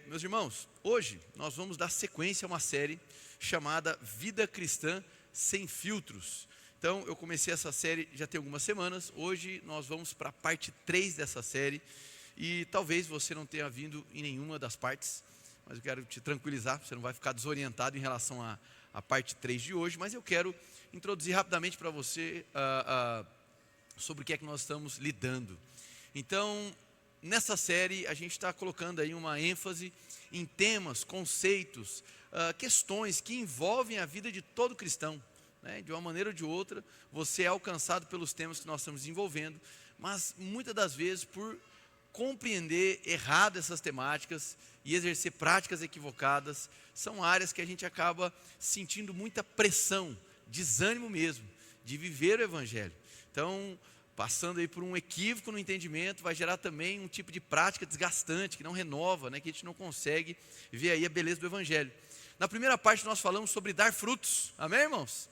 Meus irmãos, hoje nós vamos dar sequência a uma série chamada Vida Cristã Sem Filtros. Então, eu comecei essa série já tem algumas semanas. Hoje nós vamos para a parte 3 dessa série. E talvez você não tenha vindo em nenhuma das partes, mas eu quero te tranquilizar, você não vai ficar desorientado em relação à parte 3 de hoje. Mas eu quero introduzir rapidamente para você sobre o que é que nós estamos lidando. Então, nessa série a gente está colocando aí uma ênfase em temas, conceitos, questões que envolvem a vida de todo cristão. De uma maneira ou de outra, você é alcançado pelos temas que nós estamos desenvolvendo, mas muitas das vezes por compreender errado essas temáticas e exercer práticas equivocadas, são áreas que a gente acaba sentindo muita pressão, desânimo mesmo, de viver o Evangelho. Então, passando aí por um equívoco no entendimento, vai gerar também um tipo de prática desgastante, que não renova, que a gente não consegue ver aí a beleza do Evangelho. Na primeira parte nós falamos sobre dar frutos, amém, irmãos?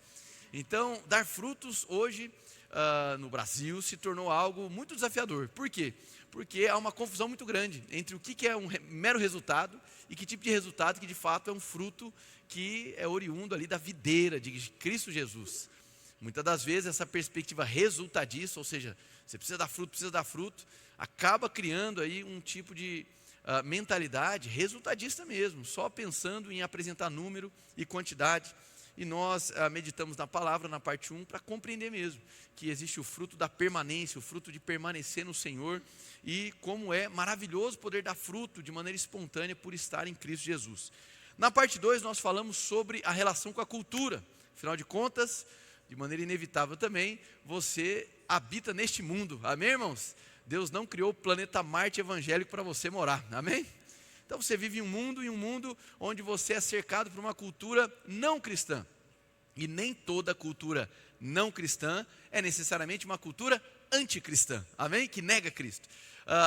Então, dar frutos hoje no Brasil se tornou algo muito desafiador. Por quê? Porque há uma confusão muito grande entre o que é um mero resultado e que tipo de resultado que de fato é um fruto que é oriundo ali da videira de Cristo Jesus. Muitas das vezes essa perspectiva resultadista, ou seja, você precisa dar fruto, acaba criando aí um tipo de mentalidade resultadista mesmo, só pensando em apresentar número e quantidade. E nós meditamos na palavra, na parte 1, para compreender mesmo que existe o fruto da permanência, o fruto de permanecer no Senhor, e como é maravilhoso poder dar fruto de maneira espontânea por estar em Cristo Jesus. Na parte 2 nós falamos sobre a relação com a cultura. Afinal de contas, de maneira inevitável também, você habita neste mundo, amém, irmãos? Deus não criou o planeta Marte evangélico para você morar, amém? Então você vive em um mundo onde você é cercado por uma cultura não cristã. E nem toda cultura não cristã é necessariamente uma cultura anticristã, amém? Que nega Cristo.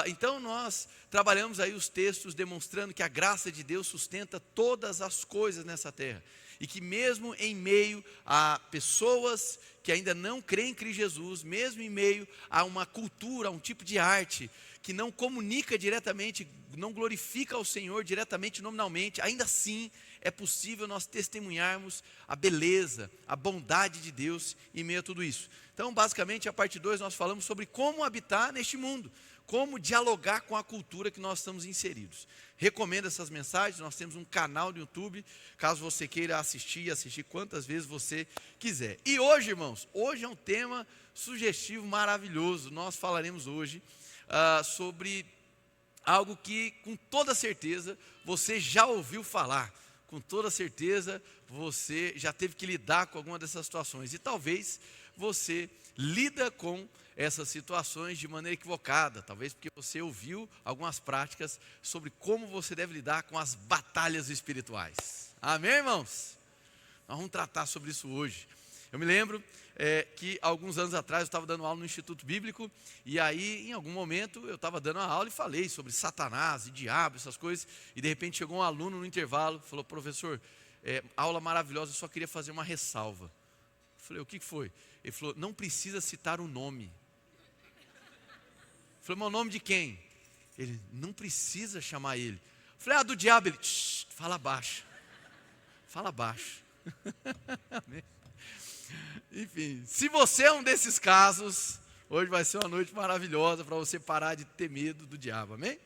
Então nós trabalhamos aí os textos demonstrando que a graça de Deus sustenta todas as coisas nessa terra. E que mesmo em meio a pessoas que ainda não creem em Cristo Jesus, mesmo em meio a uma cultura, a um tipo de arte que não comunica diretamente, não glorifica ao Senhor diretamente, nominalmente, ainda assim é possível nós testemunharmos a beleza, a bondade de Deus em meio a tudo isso. Então, basicamente, a parte 2 nós falamos sobre como habitar neste mundo, como dialogar com a cultura que nós estamos inseridos. Recomendo essas mensagens, nós temos um canal no YouTube, caso você queira assistir quantas vezes você quiser. E hoje, irmãos, hoje é um tema sugestivo, maravilhoso. Nós falaremos hoje sobre algo que com toda certeza você já ouviu falar, com toda certeza você já teve que lidar com alguma dessas situações, e talvez você lida com essas situações de maneira equivocada, talvez porque você ouviu algumas práticas sobre como você deve lidar com as batalhas espirituais, amém, irmãos? Nós vamos tratar sobre isso hoje. Eu me lembro que alguns anos atrás eu estava dando aula no Instituto Bíblico, e aí em algum momento eu estava dando uma aula e falei sobre Satanás e diabo, essas coisas, e de repente chegou um aluno no intervalo, falou: professor, aula maravilhosa, eu só queria fazer uma ressalva. Eu falei: o que foi? Ele falou: não precisa citar o nome. Eu falei: mas o nome de quem? Ele: não precisa chamar ele. Eu falei: do diabo. Ele: fala baixo, fala baixo. Amém. Enfim, se você é um desses casos, hoje vai ser uma noite maravilhosa para você parar de ter medo do diabo, amém?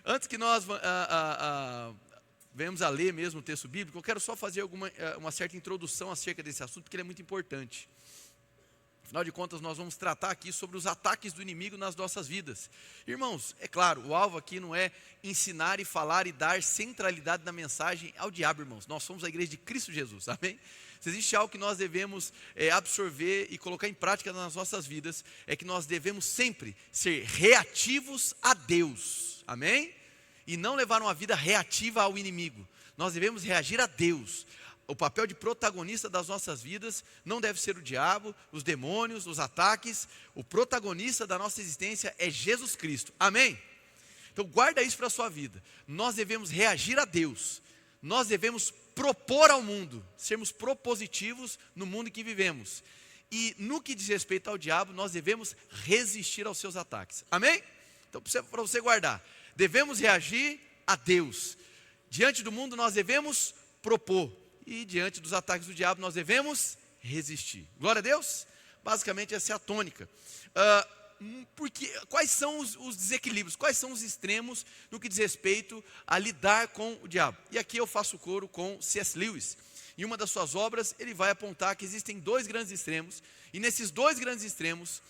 Antes que nós venhamos a ler mesmo o texto bíblico, eu quero só fazer uma certa introdução acerca desse assunto, porque ele é muito importante. Afinal de contas, nós vamos tratar aqui sobre os ataques do inimigo nas nossas vidas. Irmãos, é claro, o alvo aqui não é ensinar e falar e dar centralidade na mensagem ao diabo, irmãos. Nós somos a igreja de Cristo Jesus, amém? Se existe algo que nós devemos absorver e colocar em prática nas nossas vidas, é que nós devemos sempre ser reativos a Deus, amém? E não levar uma vida reativa ao inimigo. Nós devemos reagir a Deus. O papel de protagonista das nossas vidas não deve ser o diabo, os demônios, os ataques. O protagonista da nossa existência é Jesus Cristo, amém? Então guarda isso para a sua vida. Nós devemos reagir a Deus. Nós devemos propor ao mundo, sermos propositivos no mundo em que vivemos. E no que diz respeito ao diabo, nós devemos resistir aos seus ataques, amém? Então para você guardar, devemos reagir a Deus. Diante do mundo nós devemos propor, e diante dos ataques do diabo nós devemos resistir. Glória a Deus? Basicamente essa é a tônica. Porque, quais são os desequilíbrios, quais são os extremos no que diz respeito a lidar com o diabo? E aqui eu faço coro com C.S. Lewis. Em uma das suas obras, ele vai apontar que existem dois grandes extremos, e nesses dois grandes extremos,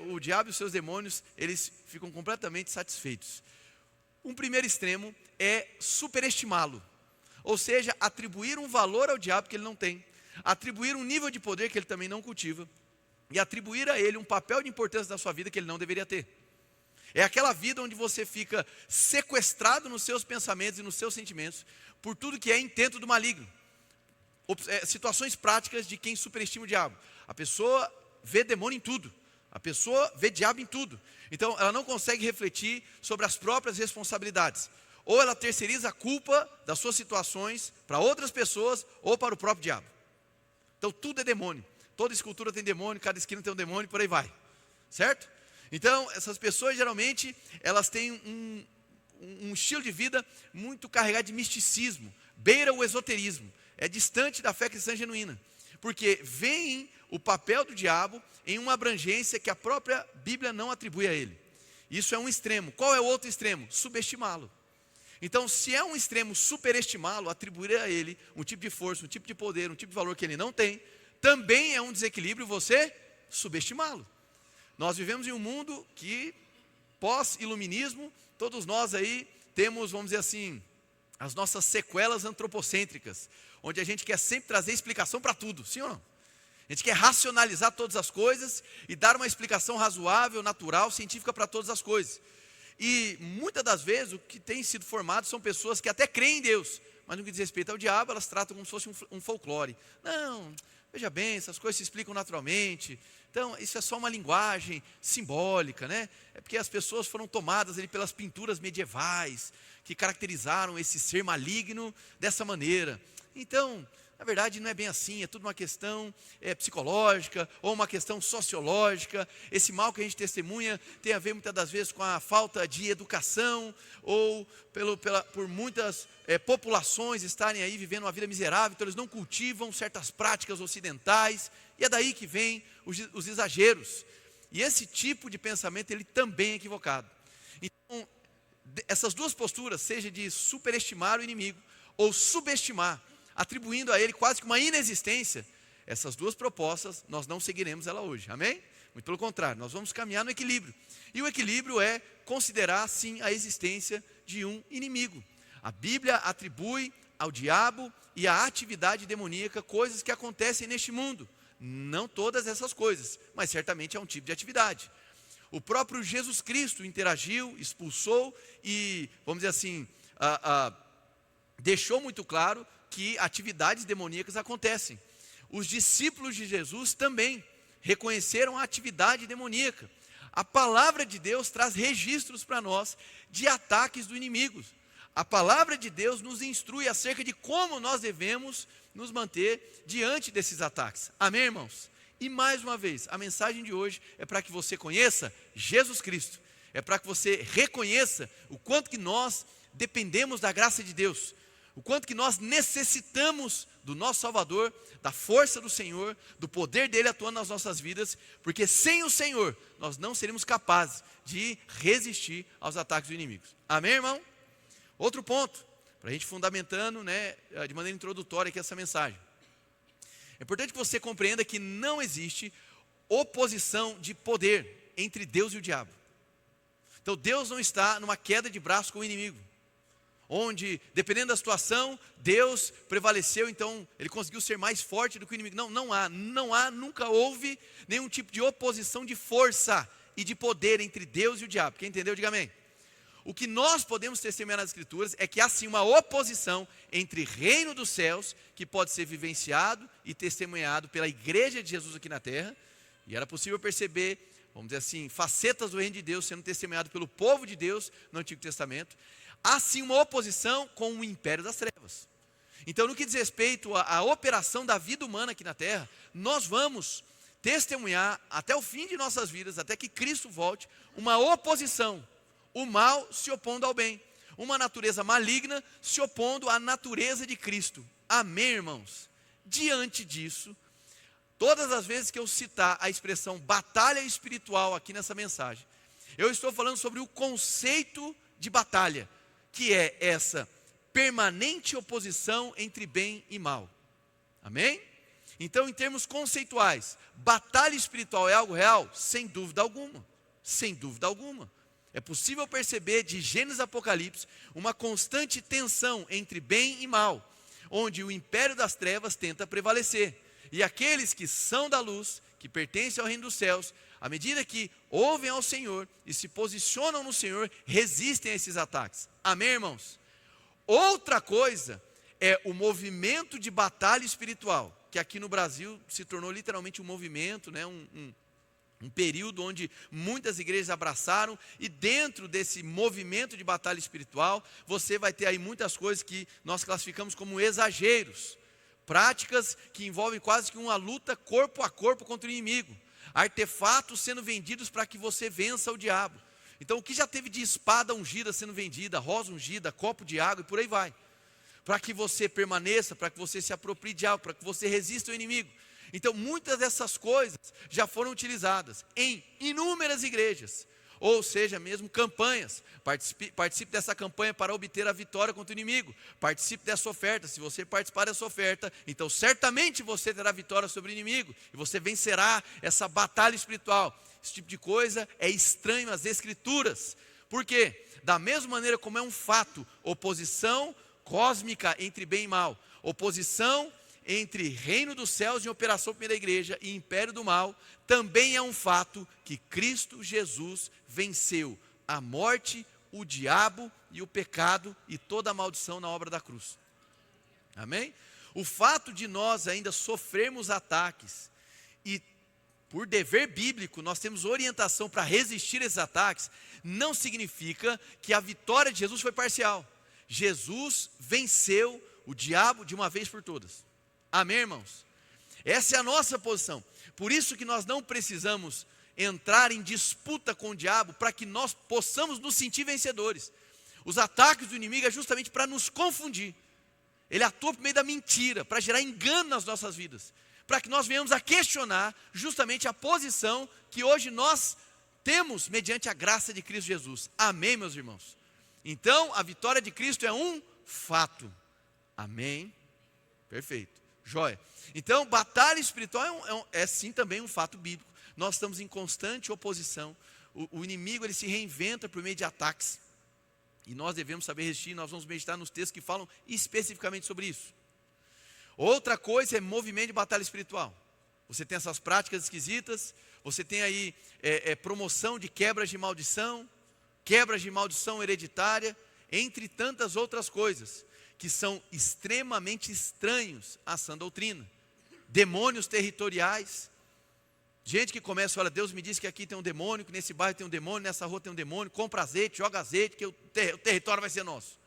o diabo e os seus demônios, eles ficam completamente satisfeitos. Um primeiro extremo é superestimá-lo, ou seja, atribuir um valor ao diabo que ele não tem, atribuir um nível de poder que ele também não cultiva, e atribuir a ele um papel de importância na sua vida que ele não deveria ter. É aquela vida onde você fica sequestrado nos seus pensamentos e nos seus sentimentos, por tudo que é intento do maligno. Situações práticas de quem superestima o diabo. A pessoa vê demônio em tudo, a pessoa vê diabo em tudo. Então ela não consegue refletir sobre as próprias responsabilidades. Ou ela terceiriza a culpa das suas situações para outras pessoas ou para o próprio diabo. Então tudo é demônio. Toda escultura tem demônio, cada esquina tem um demônio, por aí vai. Certo? Então, essas pessoas geralmente, elas têm um estilo de vida muito carregado de misticismo, beira o esoterismo, é distante da fé cristã genuína, porque veem o papel do diabo em uma abrangência que a própria Bíblia não atribui a ele. Isso é um extremo. Qual é o outro extremo? Subestimá-lo. Então, se é um extremo superestimá-lo, atribuir a ele um tipo de força, um tipo de poder, um tipo de valor que ele não tem, também é um desequilíbrio você subestimá-lo. Nós vivemos em um mundo que, pós-iluminismo, todos nós aí temos, vamos dizer assim, as nossas sequelas antropocêntricas, onde a gente quer sempre trazer explicação para tudo, sim ou não? A gente quer racionalizar todas as coisas e dar uma explicação razoável, natural, científica para todas as coisas. E muitas das vezes o que tem sido formado são pessoas que até creem em Deus, mas no que diz respeito ao diabo, elas tratam como se fosse um folclore. Não, veja bem, essas coisas se explicam naturalmente. Então, isso é só uma linguagem simbólica, né? É porque as pessoas foram tomadas ali pelas pinturas medievais, que caracterizaram esse ser maligno dessa maneira. Então, na verdade não é bem assim, é tudo uma questão psicológica, ou uma questão sociológica. Esse mal que a gente testemunha tem a ver muitas das vezes com a falta de educação, ou por muitas populações estarem aí vivendo uma vida miserável, então eles não cultivam certas práticas ocidentais, e é daí que vem os exageros. E esse tipo de pensamento, ele também é equivocado. Então, essas duas posturas, seja de superestimar o inimigo, ou subestimar, atribuindo a ele quase que uma inexistência, essas duas propostas, nós não seguiremos ela hoje, amém? Muito pelo contrário, nós vamos caminhar no equilíbrio. E o equilíbrio é considerar, sim, a existência de um inimigo. A Bíblia atribui ao diabo e à atividade demoníaca coisas que acontecem neste mundo. Não todas essas coisas, mas certamente é um tipo de atividade. O próprio Jesus Cristo interagiu, expulsou e, vamos dizer assim, deixou muito claro que atividades demoníacas acontecem. Os discípulos de Jesus também reconheceram a atividade demoníaca. A palavra de Deus traz registros para nós de ataques do inimigo. A palavra de Deus nos instrui acerca de como nós devemos nos manter diante desses ataques. Amém, irmãos? E mais uma vez, a mensagem de hoje é para que você conheça Jesus Cristo. É para que você reconheça o quanto que nós dependemos da graça de Deus. O quanto que nós necessitamos do nosso Salvador, da força do Senhor, do poder dele atuando nas nossas vidas, porque sem o Senhor nós não seríamos capazes de resistir aos ataques dos inimigos. Amém, irmão? Outro ponto, para a gente fundamentando, de maneira introdutória aqui essa mensagem. É importante que você compreenda que não existe oposição de poder entre Deus e o diabo. Então Deus não está numa queda de braço com o inimigo, onde, dependendo da situação, Deus prevaleceu, então ele conseguiu ser mais forte do que o inimigo. Não há, nunca houve nenhum tipo de oposição de força e de poder entre Deus e o diabo. Quem entendeu, diga amém. O que nós podemos testemunhar nas Escrituras é que há sim uma oposição entre reino dos céus, que pode ser vivenciado e testemunhado pela igreja de Jesus aqui na terra, e era possível perceber, vamos dizer assim, facetas do reino de Deus sendo testemunhado pelo povo de Deus no Antigo Testamento. Há sim uma oposição com o império das trevas. Então, no que diz respeito à operação da vida humana aqui na terra, nós vamos testemunhar até o fim de nossas vidas, até que Cristo volte, uma oposição, o mal se opondo ao bem, uma natureza maligna se opondo à natureza de Cristo. Amém, irmãos? Diante disso, todas as vezes que eu citar a expressão batalha espiritual aqui nessa mensagem, eu estou falando sobre o conceito de batalha, que é essa permanente oposição entre bem e mal. Amém? Então, em termos conceituais, batalha espiritual é algo real? Sem dúvida alguma. Sem dúvida alguma. É possível perceber de Gênesis a Apocalipse uma constante tensão entre bem e mal, onde o império das trevas tenta prevalecer. E aqueles que são da luz, que pertencem ao reino dos céus, à medida que ouvem ao Senhor e se posicionam no Senhor, resistem a esses ataques. Amém, irmãos? Outra coisa é o movimento de batalha espiritual, que aqui no Brasil se tornou literalmente um movimento, né? Um período onde muitas igrejas abraçaram, e dentro desse movimento de batalha espiritual, você vai ter aí muitas coisas que nós classificamos como exageros, práticas que envolvem quase que uma luta corpo a corpo contra o inimigo, artefatos sendo vendidos para que você vença o diabo. Então, o que já teve de espada ungida sendo vendida, rosa ungida, copo de água e por aí vai, para que você permaneça, para que você se aproprie de algo, para que você resista ao inimigo. Então, muitas dessas coisas já foram utilizadas em inúmeras igrejas, ou seja, mesmo campanhas. Participe dessa campanha para obter a vitória contra o inimigo. Participe dessa oferta. Se você participar dessa oferta, então certamente você terá vitória sobre o inimigo, e você vencerá essa batalha espiritual. Esse tipo de coisa é estranho às Escrituras. Por quê? Da mesma maneira como é um fato, oposição cósmica entre bem e mal, oposição entre reino dos céus em operação primeira igreja e império do mal, também é um fato que Cristo Jesus venceu a morte, o diabo e o pecado e toda a maldição na obra da cruz. Amém? O fato de nós ainda sofrermos ataques e por dever bíblico nós temos orientação para resistir a esses ataques, não significa que a vitória de Jesus foi parcial. Jesus venceu o diabo de uma vez por todas. Amém, irmãos? Essa é a nossa posição. Por isso que nós não precisamos entrar em disputa com o diabo para que nós possamos nos sentir vencedores. Os ataques do inimigo é justamente para nos confundir. Ele atua por meio da mentira, para gerar engano nas nossas vidas, para que nós venhamos a questionar justamente a posição que hoje nós temos mediante a graça de Cristo Jesus. Amém, meus irmãos? Então, a vitória de Cristo é um fato. Amém? Perfeito. Joia. Então, batalha espiritual é sim também um fato bíblico. Nós estamos em constante oposição. O inimigo ele se reinventa por meio de ataques. E nós devemos saber resistir. Nós vamos meditar nos textos que falam especificamente sobre isso. Outra coisa é movimento de batalha espiritual. Você tem essas práticas esquisitas. Você tem aí promoção de quebras de maldição hereditária, entre tantas outras coisas que são extremamente estranhos à sã doutrina. Demônios territoriais. Gente que começa a falar, Deus me disse que aqui tem um demônio, que nesse bairro tem um demônio, nessa rua tem um demônio, compra azeite, joga azeite, que o território vai ser nosso.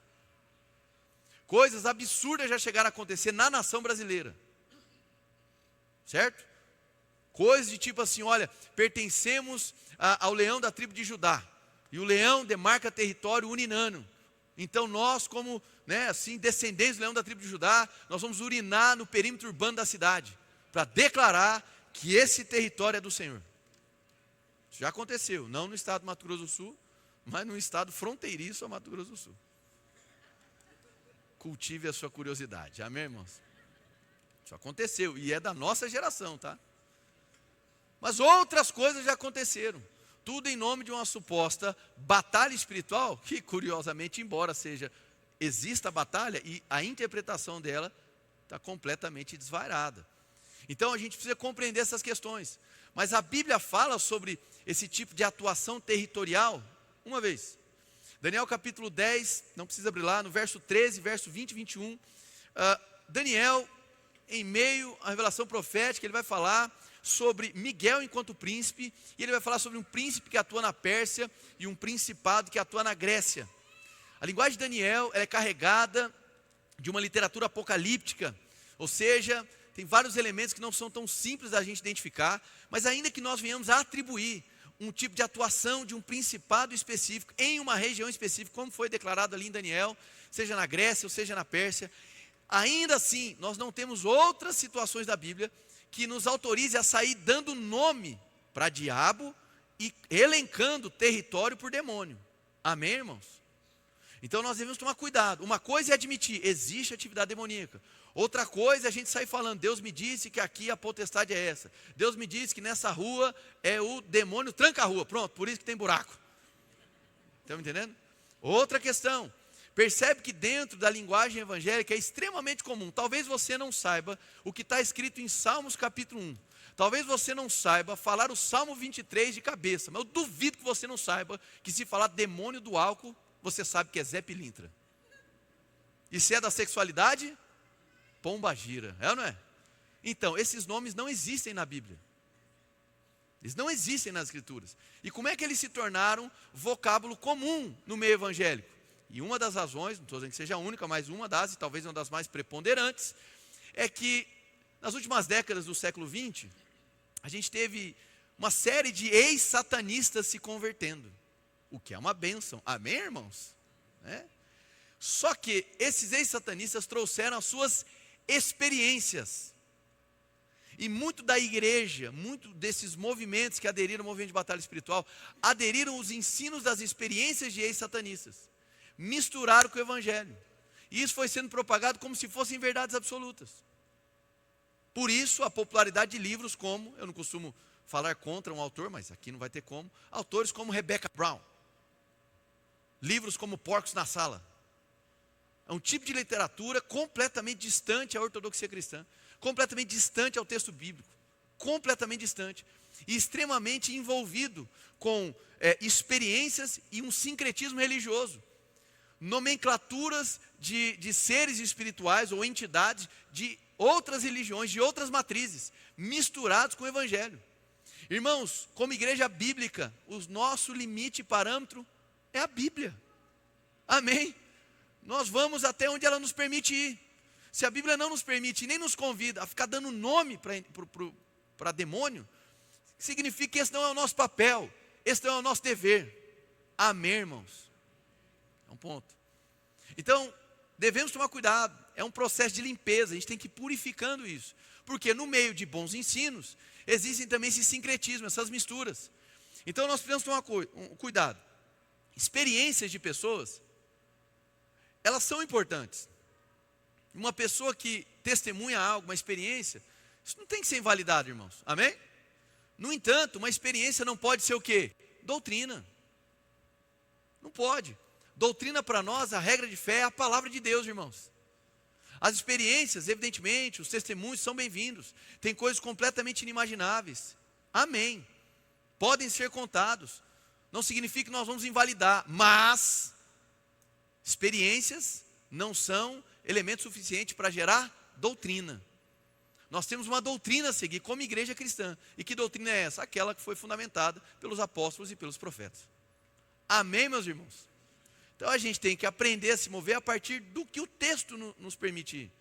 Coisas absurdas já chegaram a acontecer na nação brasileira. Certo? Coisas de tipo assim, olha, pertencemos ao leão da tribo de Judá, e o leão demarca território urinando. Então nós, como descendentes do leão da tribo de Judá, nós vamos urinar no perímetro urbano da cidade, para declarar que esse território é do Senhor. Isso já aconteceu, não no estado do Mato Grosso do Sul, mas no estado fronteiriço ao Mato Grosso do Sul. Cultive a sua curiosidade, amém, irmãos? Isso aconteceu, e é da nossa geração, tá? Mas outras coisas já aconteceram. Tudo em nome de uma suposta batalha espiritual, que curiosamente, embora exista a batalha, e a interpretação dela está completamente desvairada. Então a gente precisa compreender essas questões. Mas a Bíblia fala sobre esse tipo de atuação territorial uma vez. Daniel capítulo 10, não precisa abrir lá, no verso 13, verso 20 e 21. Daniel, em meio à revelação profética, ele vai falar sobre Miguel enquanto príncipe, e ele vai falar sobre um príncipe que atua na Pérsia e um principado que atua na Grécia. A linguagem de Daniel é carregada de uma literatura apocalíptica, ou seja, tem vários elementos que não são tão simples da gente identificar, mas ainda que nós venhamos a atribuir um tipo de atuação de um principado específico, em uma região específica, como foi declarado ali em Daniel, seja na Grécia ou seja na Pérsia. Ainda assim, nós não temos outras situações da Bíblia que nos autorize a sair dando nome para diabo e elencando território por demônio. Amém, irmãos? Então nós devemos tomar cuidado. Uma coisa é admitir, existe atividade demoníaca. Outra coisa é a gente sair falando, Deus me disse que aqui a potestade é essa. Deus me disse que nessa rua é o demônio tranca a rua. Pronto, por isso que tem buraco. Estão entendendo? Outra questão. Percebe que dentro da linguagem evangélica é extremamente comum. Talvez você não saiba o que está escrito em Salmos capítulo 1. Talvez você não saiba falar o Salmo 23 de cabeça. Mas eu duvido que você não saiba que se falar demônio do álcool, você sabe que é Zé Pilintra. E se é da sexualidade, pomba gira. É ou não é? Então, esses nomes não existem na Bíblia. Eles não existem nas Escrituras. E como é que eles se tornaram vocábulo comum no meio evangélico? E uma das razões, não estou dizendo que seja a única, mas uma das, e talvez uma das mais preponderantes, é que nas últimas décadas do século XX, a gente teve uma série de ex-satanistas se convertendo, o que é uma bênção. Amém, irmãos? Só que esses ex-satanistas trouxeram as suas experiências. E muito da igreja, muito desses movimentos que aderiram ao movimento de batalha espiritual, aderiram os ensinos das experiências de ex-satanistas. Misturaram com o evangelho. E isso foi sendo propagado como se fossem verdades absolutas. Por isso a popularidade de livros como, eu não costumo falar contra um autor, mas aqui não vai ter como, autores como Rebecca Brown. Livros como Porcos na Sala. É um tipo de literatura completamente distante à ortodoxia cristã, completamente distante ao texto bíblico, completamente distante, e extremamente envolvido com experiências e um sincretismo religioso. Nomenclaturas de seres espirituais ou entidades de outras religiões, de outras matrizes, misturados com o evangelho. Irmãos, como igreja bíblica, o nosso limite e parâmetro é a Bíblia. Amém? Nós vamos até onde ela nos permite ir. Se a Bíblia não nos permite, nem nos convida a ficar dando nome para demônio, significa que esse não é o nosso papel, esse não é o nosso dever. Amém, irmãos? É um ponto. Então, devemos tomar cuidado, é um processo de limpeza, a gente tem que ir purificando isso. Porque no meio de bons ensinos, existem também esse sincretismo, essas misturas. Então nós precisamos tomar cuidado. Experiências de pessoas, elas são importantes. Uma pessoa que testemunha algo, uma experiência, isso não tem que ser invalidado, irmãos. Amém? No entanto, uma experiência não pode ser o quê? Doutrina. Não pode. Doutrina para nós, a regra de fé é a palavra de Deus, irmãos. As experiências, evidentemente, os testemunhos são bem-vindos. Tem coisas completamente inimagináveis. Amém. Podem ser contados. Não significa que nós vamos invalidar, mas experiências não são elemento suficiente para gerar doutrina. Nós temos uma doutrina a seguir como igreja cristã. E que doutrina é essa? Aquela que foi fundamentada pelos apóstolos e pelos profetas. Amém, meus irmãos? Então a gente tem que aprender a se mover a partir do que o texto nos permite ir.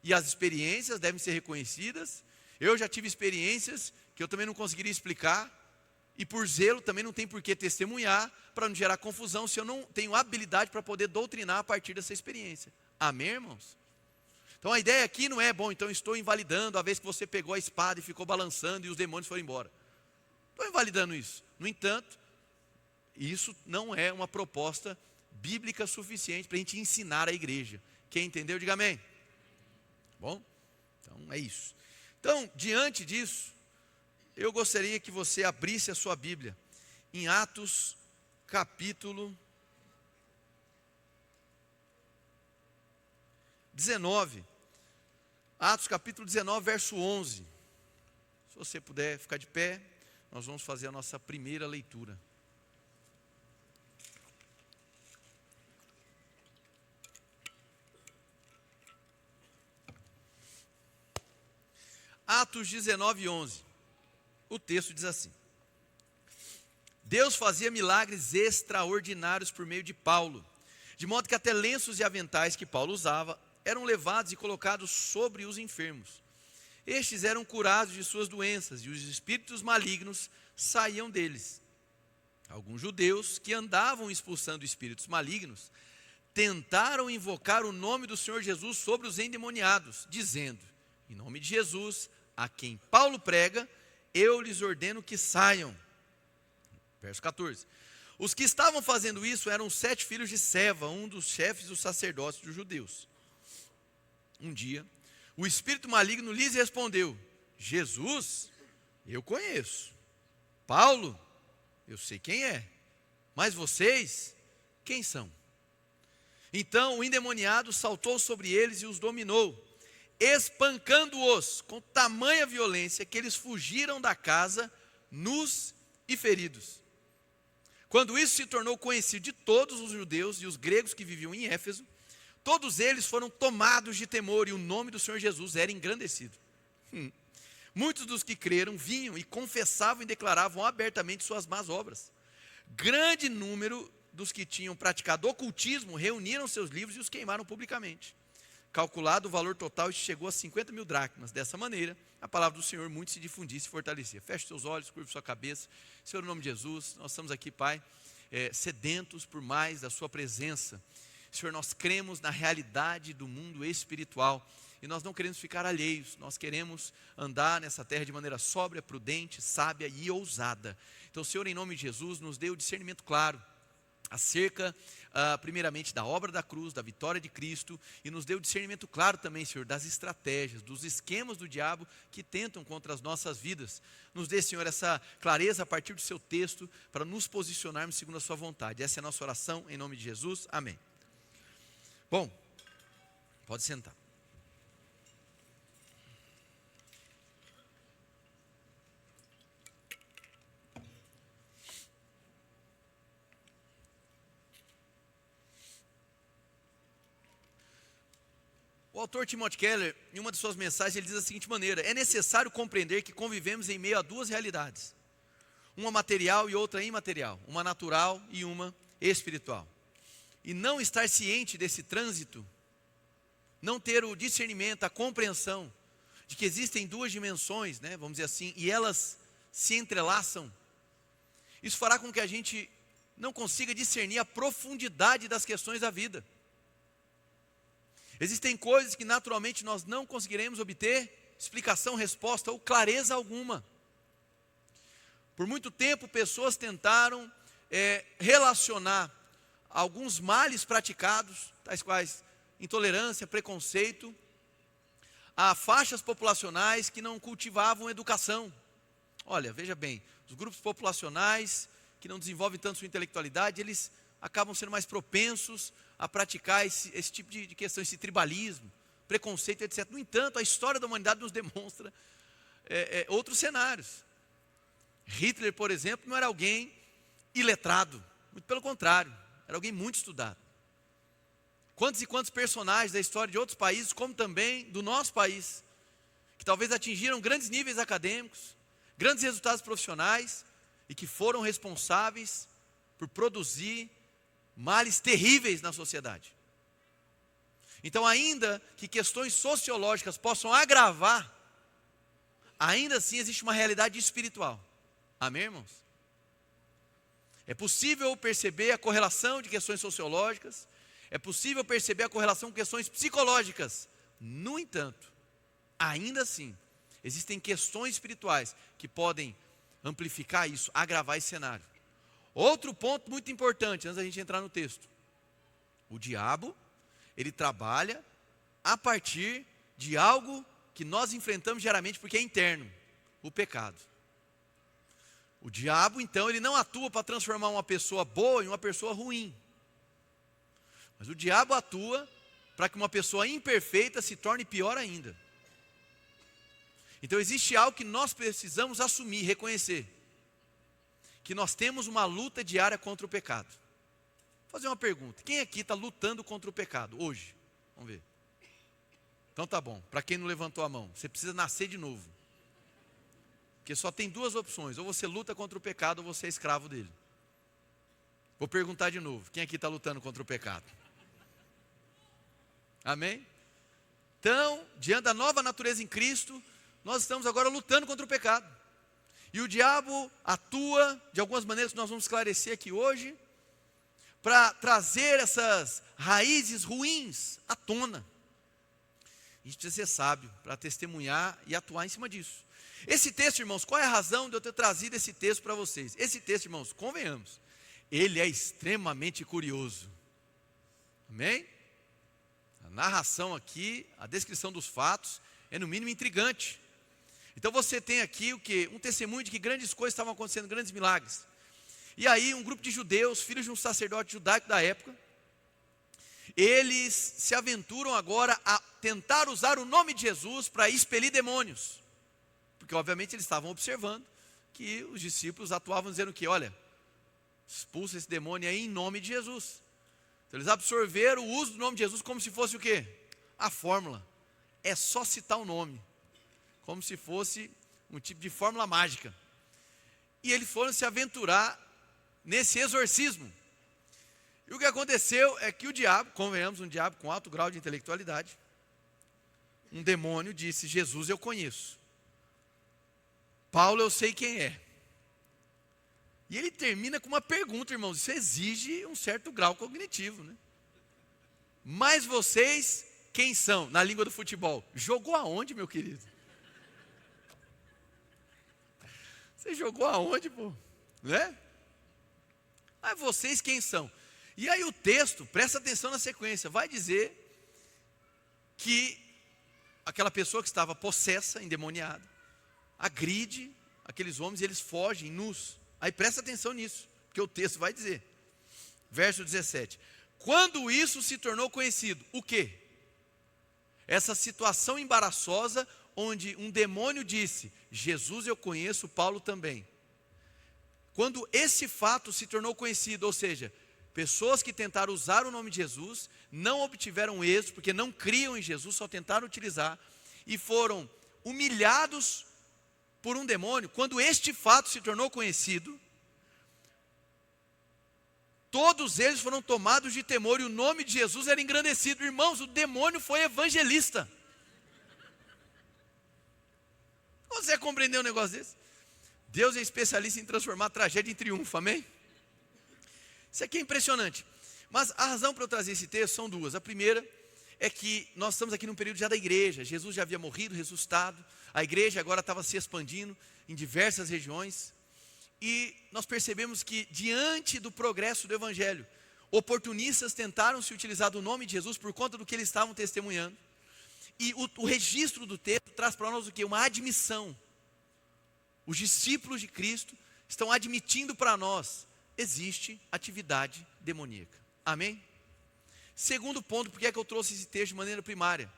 E as experiências devem ser reconhecidas. Eu já tive experiências que eu também não conseguiria explicar. E por zelo também não tem por que testemunhar para não gerar confusão se eu não tenho habilidade para poder doutrinar a partir dessa experiência. Amém, irmãos? Então a ideia aqui não é, bom, então estou invalidando a vez que você pegou a espada e ficou balançando e os demônios foram embora. Estou invalidando isso. No entanto, isso não é uma proposta bíblica suficiente para a gente ensinar a igreja. Quem entendeu, diga amém. Bom, então é isso. Então, diante disso, eu gostaria que você abrisse a sua Bíblia em Atos capítulo 19. Atos capítulo 19, verso 11. Se você puder ficar de pé, nós vamos fazer a nossa primeira leitura. Atos 19, 11. O texto diz assim: Deus fazia milagres extraordinários por meio de Paulo, de modo que até lenços e aventais que Paulo usava eram levados e colocados sobre os enfermos. Estes eram curados de suas doenças e os espíritos malignos saíam deles. Alguns judeus que andavam expulsando espíritos malignos tentaram invocar o nome do Senhor Jesus sobre os endemoniados, dizendo: em nome de Jesus, a quem Paulo prega, eu lhes ordeno que saiam. Verso 14. Os que estavam fazendo isso eram os 7 filhos de Seva, um dos chefes dos sacerdotes dos judeus. Um dia, o espírito maligno lhes respondeu: Jesus, eu conheço. Paulo, eu sei quem é. Mas vocês, quem são? Então o endemoniado saltou sobre eles e os dominou, espancando-os com tamanha violência que eles fugiram da casa, nus e feridos. Quando isso se tornou conhecido de todos os judeus e os gregos que viviam em Éfeso, todos eles foram tomados de temor e o nome do Senhor Jesus era engrandecido. Muitos dos que creram vinham e confessavam e declaravam abertamente suas más obras. Grande número dos que tinham praticado ocultismo reuniram seus livros e os queimaram publicamente. Calculado o valor total, isso chegou a 50 mil dracmas. Dessa maneira, a palavra do Senhor muito se difundia e se fortalecia. Feche seus olhos, curve sua cabeça. Senhor, em nome de Jesus, nós estamos aqui, Pai, sedentos por mais da sua presença. Senhor, nós cremos na realidade do mundo espiritual e nós não queremos ficar alheios, nós queremos andar nessa terra de maneira sóbria, prudente, sábia e ousada. Então, Senhor, em nome de Jesus, nos dê o discernimento claro acerca, primeiramente, da obra da cruz, da vitória de Cristo, e nos dê o discernimento claro também, Senhor, das estratégias, dos esquemas do diabo que tentam contra as nossas vidas. Nos dê, Senhor, essa clareza a partir do seu texto, para nos posicionarmos segundo a sua vontade. Essa é a nossa oração, em nome de Jesus, amém. Bom, pode sentar. O autor Timothy Keller, em uma de suas mensagens, ele diz da seguinte maneira: é necessário compreender que convivemos em meio a 2 realidades, uma material e outra imaterial, uma natural e uma espiritual. E não estar ciente desse trânsito, não ter o discernimento, a compreensão de que existem 2 dimensões, né, vamos dizer assim, e elas se entrelaçam, isso fará com que a gente não consiga discernir a profundidade das questões da vida. Existem coisas que naturalmente nós não conseguiremos obter explicação, resposta ou clareza alguma. Por muito tempo pessoas tentaram relacionar alguns males praticados, tais quais intolerância, preconceito, a faixas populacionais que não cultivavam educação. Olha, veja bem, os grupos populacionais que não desenvolvem tanto sua intelectualidade, eles acabam sendo mais propensos a praticar esse tipo de questão, esse tribalismo, preconceito, etc. No entanto, a história da humanidade nos demonstra outros cenários. Hitler, por exemplo, não era alguém iletrado, muito pelo contrário, era alguém muito estudado. Quantos e quantos personagens da história de outros países, como também do nosso país, que talvez atingiram grandes níveis acadêmicos, grandes resultados profissionais, e que foram responsáveis por produzir males terríveis na sociedade. Então, ainda que questões sociológicas possam agravar, ainda assim existe uma realidade espiritual. Amém, irmãos? É possível perceber a correlação de questões sociológicas, é possível perceber a correlação com questões psicológicas. No entanto, ainda assim, existem questões espirituais que podem amplificar isso, agravar esse cenário. Outro ponto muito importante, antes da gente entrar no texto. O diabo, ele trabalha a partir de algo que nós enfrentamos diariamente, porque é interno, o pecado. O diabo, então, ele não atua para transformar uma pessoa boa em uma pessoa ruim. Mas o diabo atua para que uma pessoa imperfeita se torne pior ainda. Então existe algo que nós precisamos assumir, reconhecer. Que nós temos uma luta diária contra o pecado. Vou fazer uma pergunta: quem aqui está lutando contra o pecado hoje? Vamos ver. Então tá bom, para quem não levantou a mão, você precisa nascer de novo. Porque só tem 2 opções: ou você luta contra o pecado, ou você é escravo dele. Vou perguntar de novo: quem aqui está lutando contra o pecado? Amém? Então, diante da nova natureza em Cristo, nós estamos agora lutando contra o pecado. E o diabo atua de algumas maneiras que nós vamos esclarecer aqui hoje, para trazer essas raízes ruins à tona. A gente precisa ser sábio para testemunhar e atuar em cima disso. Esse texto, irmãos, qual é a razão de eu ter trazido esse texto para vocês? Esse texto, irmãos, convenhamos, ele é extremamente curioso. Amém? A narração aqui, a descrição dos fatos, é no mínimo intrigante. Então você tem aqui o quê? Um testemunho de que grandes coisas estavam acontecendo, grandes milagres. E aí um grupo de judeus, filhos de um sacerdote judaico da época, eles se aventuram agora a tentar usar o nome de Jesus para expelir demônios. Porque obviamente eles estavam observando que os discípulos atuavam dizendo que, olha, expulsa esse demônio aí em nome de Jesus. Então eles absorveram o uso do nome de Jesus como se fosse o quê? A fórmula. É só citar o nome. Como se fosse um tipo de fórmula mágica. E eles foram se aventurar nesse exorcismo. E o que aconteceu é que o diabo, convenhamos, um diabo com alto grau de intelectualidade, um demônio disse: Jesus eu conheço, Paulo eu sei quem é. E ele termina com uma pergunta, irmãos, isso exige um certo grau cognitivo, né? Mas vocês, quem são? Na língua do futebol, jogou aonde, meu querido? Você jogou aonde, pô? Né? Mas vocês quem são? E aí o texto, presta atenção na sequência, vai dizer que aquela pessoa que estava possessa, endemoniada, agride aqueles homens e eles fogem nus. Aí presta atenção nisso, porque o texto vai dizer. Verso 17. Quando isso se tornou conhecido, o quê? Essa situação embaraçosa onde um demônio disse: Jesus eu conheço, Paulo também. Quando esse fato se tornou conhecido, ou seja, pessoas que tentaram usar o nome de Jesus, não obtiveram êxito, porque não criam em Jesus, só tentaram utilizar, e foram humilhados por um demônio. Quando este fato se tornou conhecido, todos eles foram tomados de temor, e o nome de Jesus era engrandecido. Irmãos, o demônio foi evangelista. Você compreendeu um negócio desse? Deus é especialista em transformar tragédia em triunfo, amém? Isso aqui é impressionante. Mas a razão para eu trazer esse texto são duas. A primeira é que nós estamos aqui num período já da igreja. Jesus já havia morrido, ressuscitado. A igreja agora estava se expandindo em diversas regiões. E nós percebemos que diante do progresso do evangelho, oportunistas tentaram se utilizar do nome de Jesus por conta do que eles estavam testemunhando. E o registro do texto traz para nós o quê? Uma admissão. Os discípulos de Cristo estão admitindo para nós: existe atividade demoníaca. Amém? Segundo ponto, por que é que eu trouxe esse texto de maneira primária?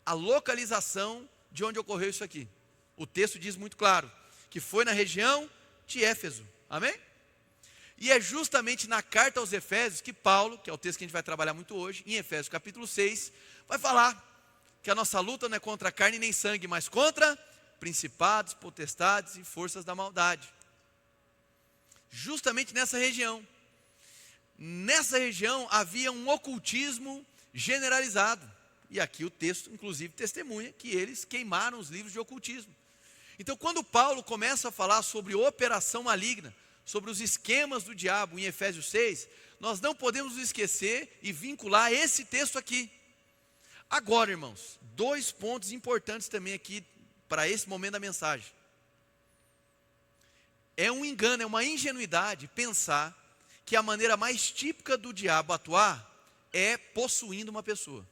A localização de onde ocorreu isso aqui. O texto diz muito claro que foi na região de Éfeso. Amém? E é justamente na carta aos Efésios que Paulo, que é o texto que a gente vai trabalhar muito hoje, em Efésios capítulo 6, vai falar que a nossa luta não é contra carne nem sangue, mas contra principados, potestades e forças da maldade. Justamente nessa região. Nessa região havia um ocultismo generalizado. E aqui o texto, inclusive, testemunha que eles queimaram os livros de ocultismo. Então, quando Paulo começa a falar sobre operação maligna, sobre os esquemas do diabo em Efésios 6, nós não podemos nos esquecer e vincular esse texto aqui. Agora, irmãos, dois pontos importantes também aqui para esse momento da mensagem. É um engano, é uma ingenuidade pensar que a maneira mais típica do diabo atuar é possuindo uma pessoa.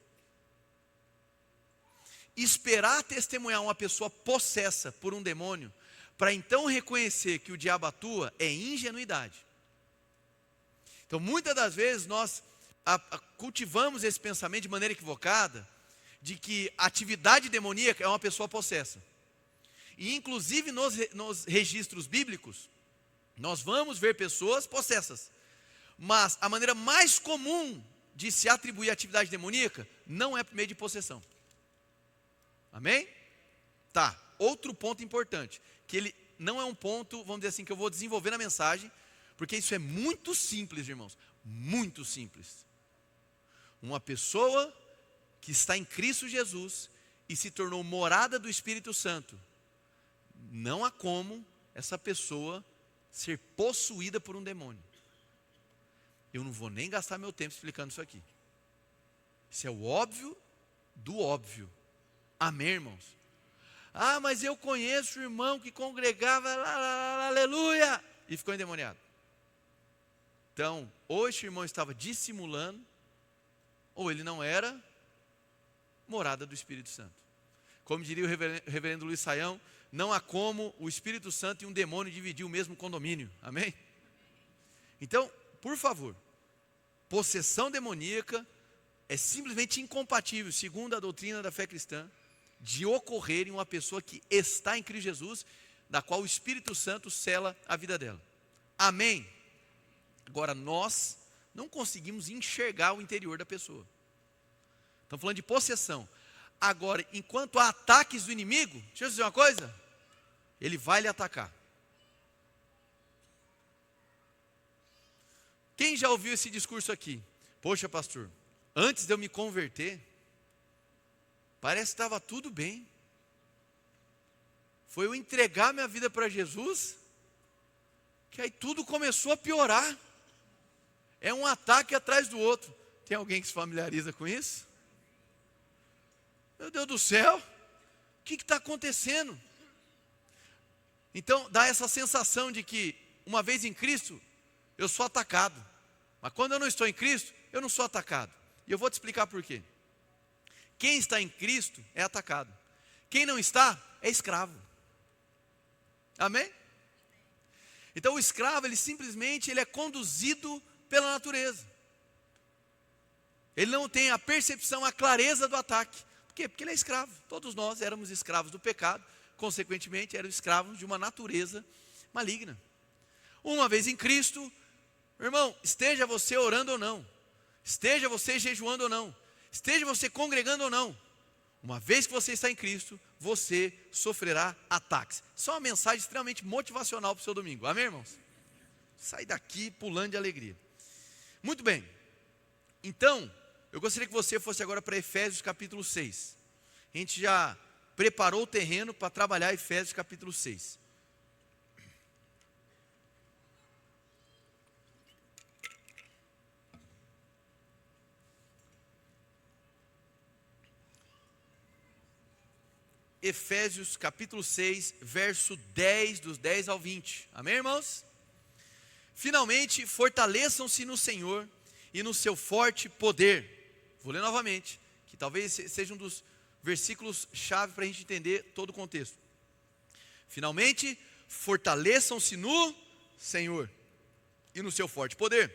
Esperar testemunhar uma pessoa possessa por um demônio, para então reconhecer que o diabo atua, é ingenuidade. Então, muitas das vezes nós cultivamos esse pensamento de maneira equivocada, de que a atividade demoníaca é uma pessoa possessa. E inclusive nos registros bíblicos, nós vamos ver pessoas possessas. Mas a maneira mais comum de se atribuir atividade demoníaca não é por meio de possessão. Amém? Tá, outro ponto importante, que ele não é um ponto, vamos dizer assim, que eu vou desenvolver na mensagem, porque isso é muito simples, irmãos, muito simples. Uma pessoa que está em Cristo Jesus e se tornou morada do Espírito Santo, não há como essa pessoa ser possuída por um demônio. Eu não vou nem gastar meu tempo explicando isso aqui. Isso é o óbvio do óbvio. Amém, irmãos? Ah, mas eu conheço o irmão que congregava, aleluia, e ficou endemoniado. Então, ou este irmão estava dissimulando, ou ele não era morada do Espírito Santo. Como diria o reverendo Luiz Saião, não há como o Espírito Santo e um demônio dividir o mesmo condomínio. Amém? Então, por favor, possessão demoníaca é simplesmente incompatível, segundo a doutrina da fé cristã, de ocorrer em uma pessoa que está em Cristo Jesus, da qual o Espírito Santo sela a vida dela. Amém? Agora, nós não conseguimos enxergar o interior da pessoa. Estamos falando de possessão. Agora, enquanto há ataques do inimigo, deixa eu dizer uma coisa, ele vai lhe atacar. Quem já ouviu esse discurso aqui? Poxa, pastor, antes de eu me converter, parece que estava tudo bem. Foi eu entregar minha vida para Jesus, que aí tudo começou a piorar. É um ataque atrás do outro. Tem alguém que se familiariza com isso? Meu Deus do céu, o que está acontecendo? Então dá essa sensação de que, uma vez em Cristo, eu sou atacado. Mas quando eu não estou em Cristo, eu não sou atacado. E eu vou te explicar por quê. Quem está em Cristo é atacado. Quem não está, é escravo. Amém? Então o escravo, ele simplesmente é conduzido pela natureza. Ele não tem a percepção, a clareza do ataque. Por quê? Porque ele é escravo. Todos nós éramos escravos do pecado. Consequentemente, eram escravos de uma natureza maligna. Uma vez em Cristo, irmão, esteja você orando ou não, esteja você jejuando ou não, esteja você congregando ou não, uma vez que você está em Cristo, você sofrerá ataques. Isso é uma mensagem extremamente motivacional para o seu domingo. Amém, irmãos? Sai daqui pulando de alegria. Muito bem. Então, eu gostaria que você fosse agora para Efésios capítulo 6. A gente já preparou o terreno para trabalhar Efésios capítulo 6. Efésios capítulo 6, verso 10, dos 10 ao 20. Amém, irmãos? Finalmente, fortaleçam-se no Senhor e no seu forte poder. Vou ler novamente, que talvez seja um dos versículos-chave para a gente entender todo o contexto. Finalmente, fortaleçam-se no Senhor e no seu forte poder.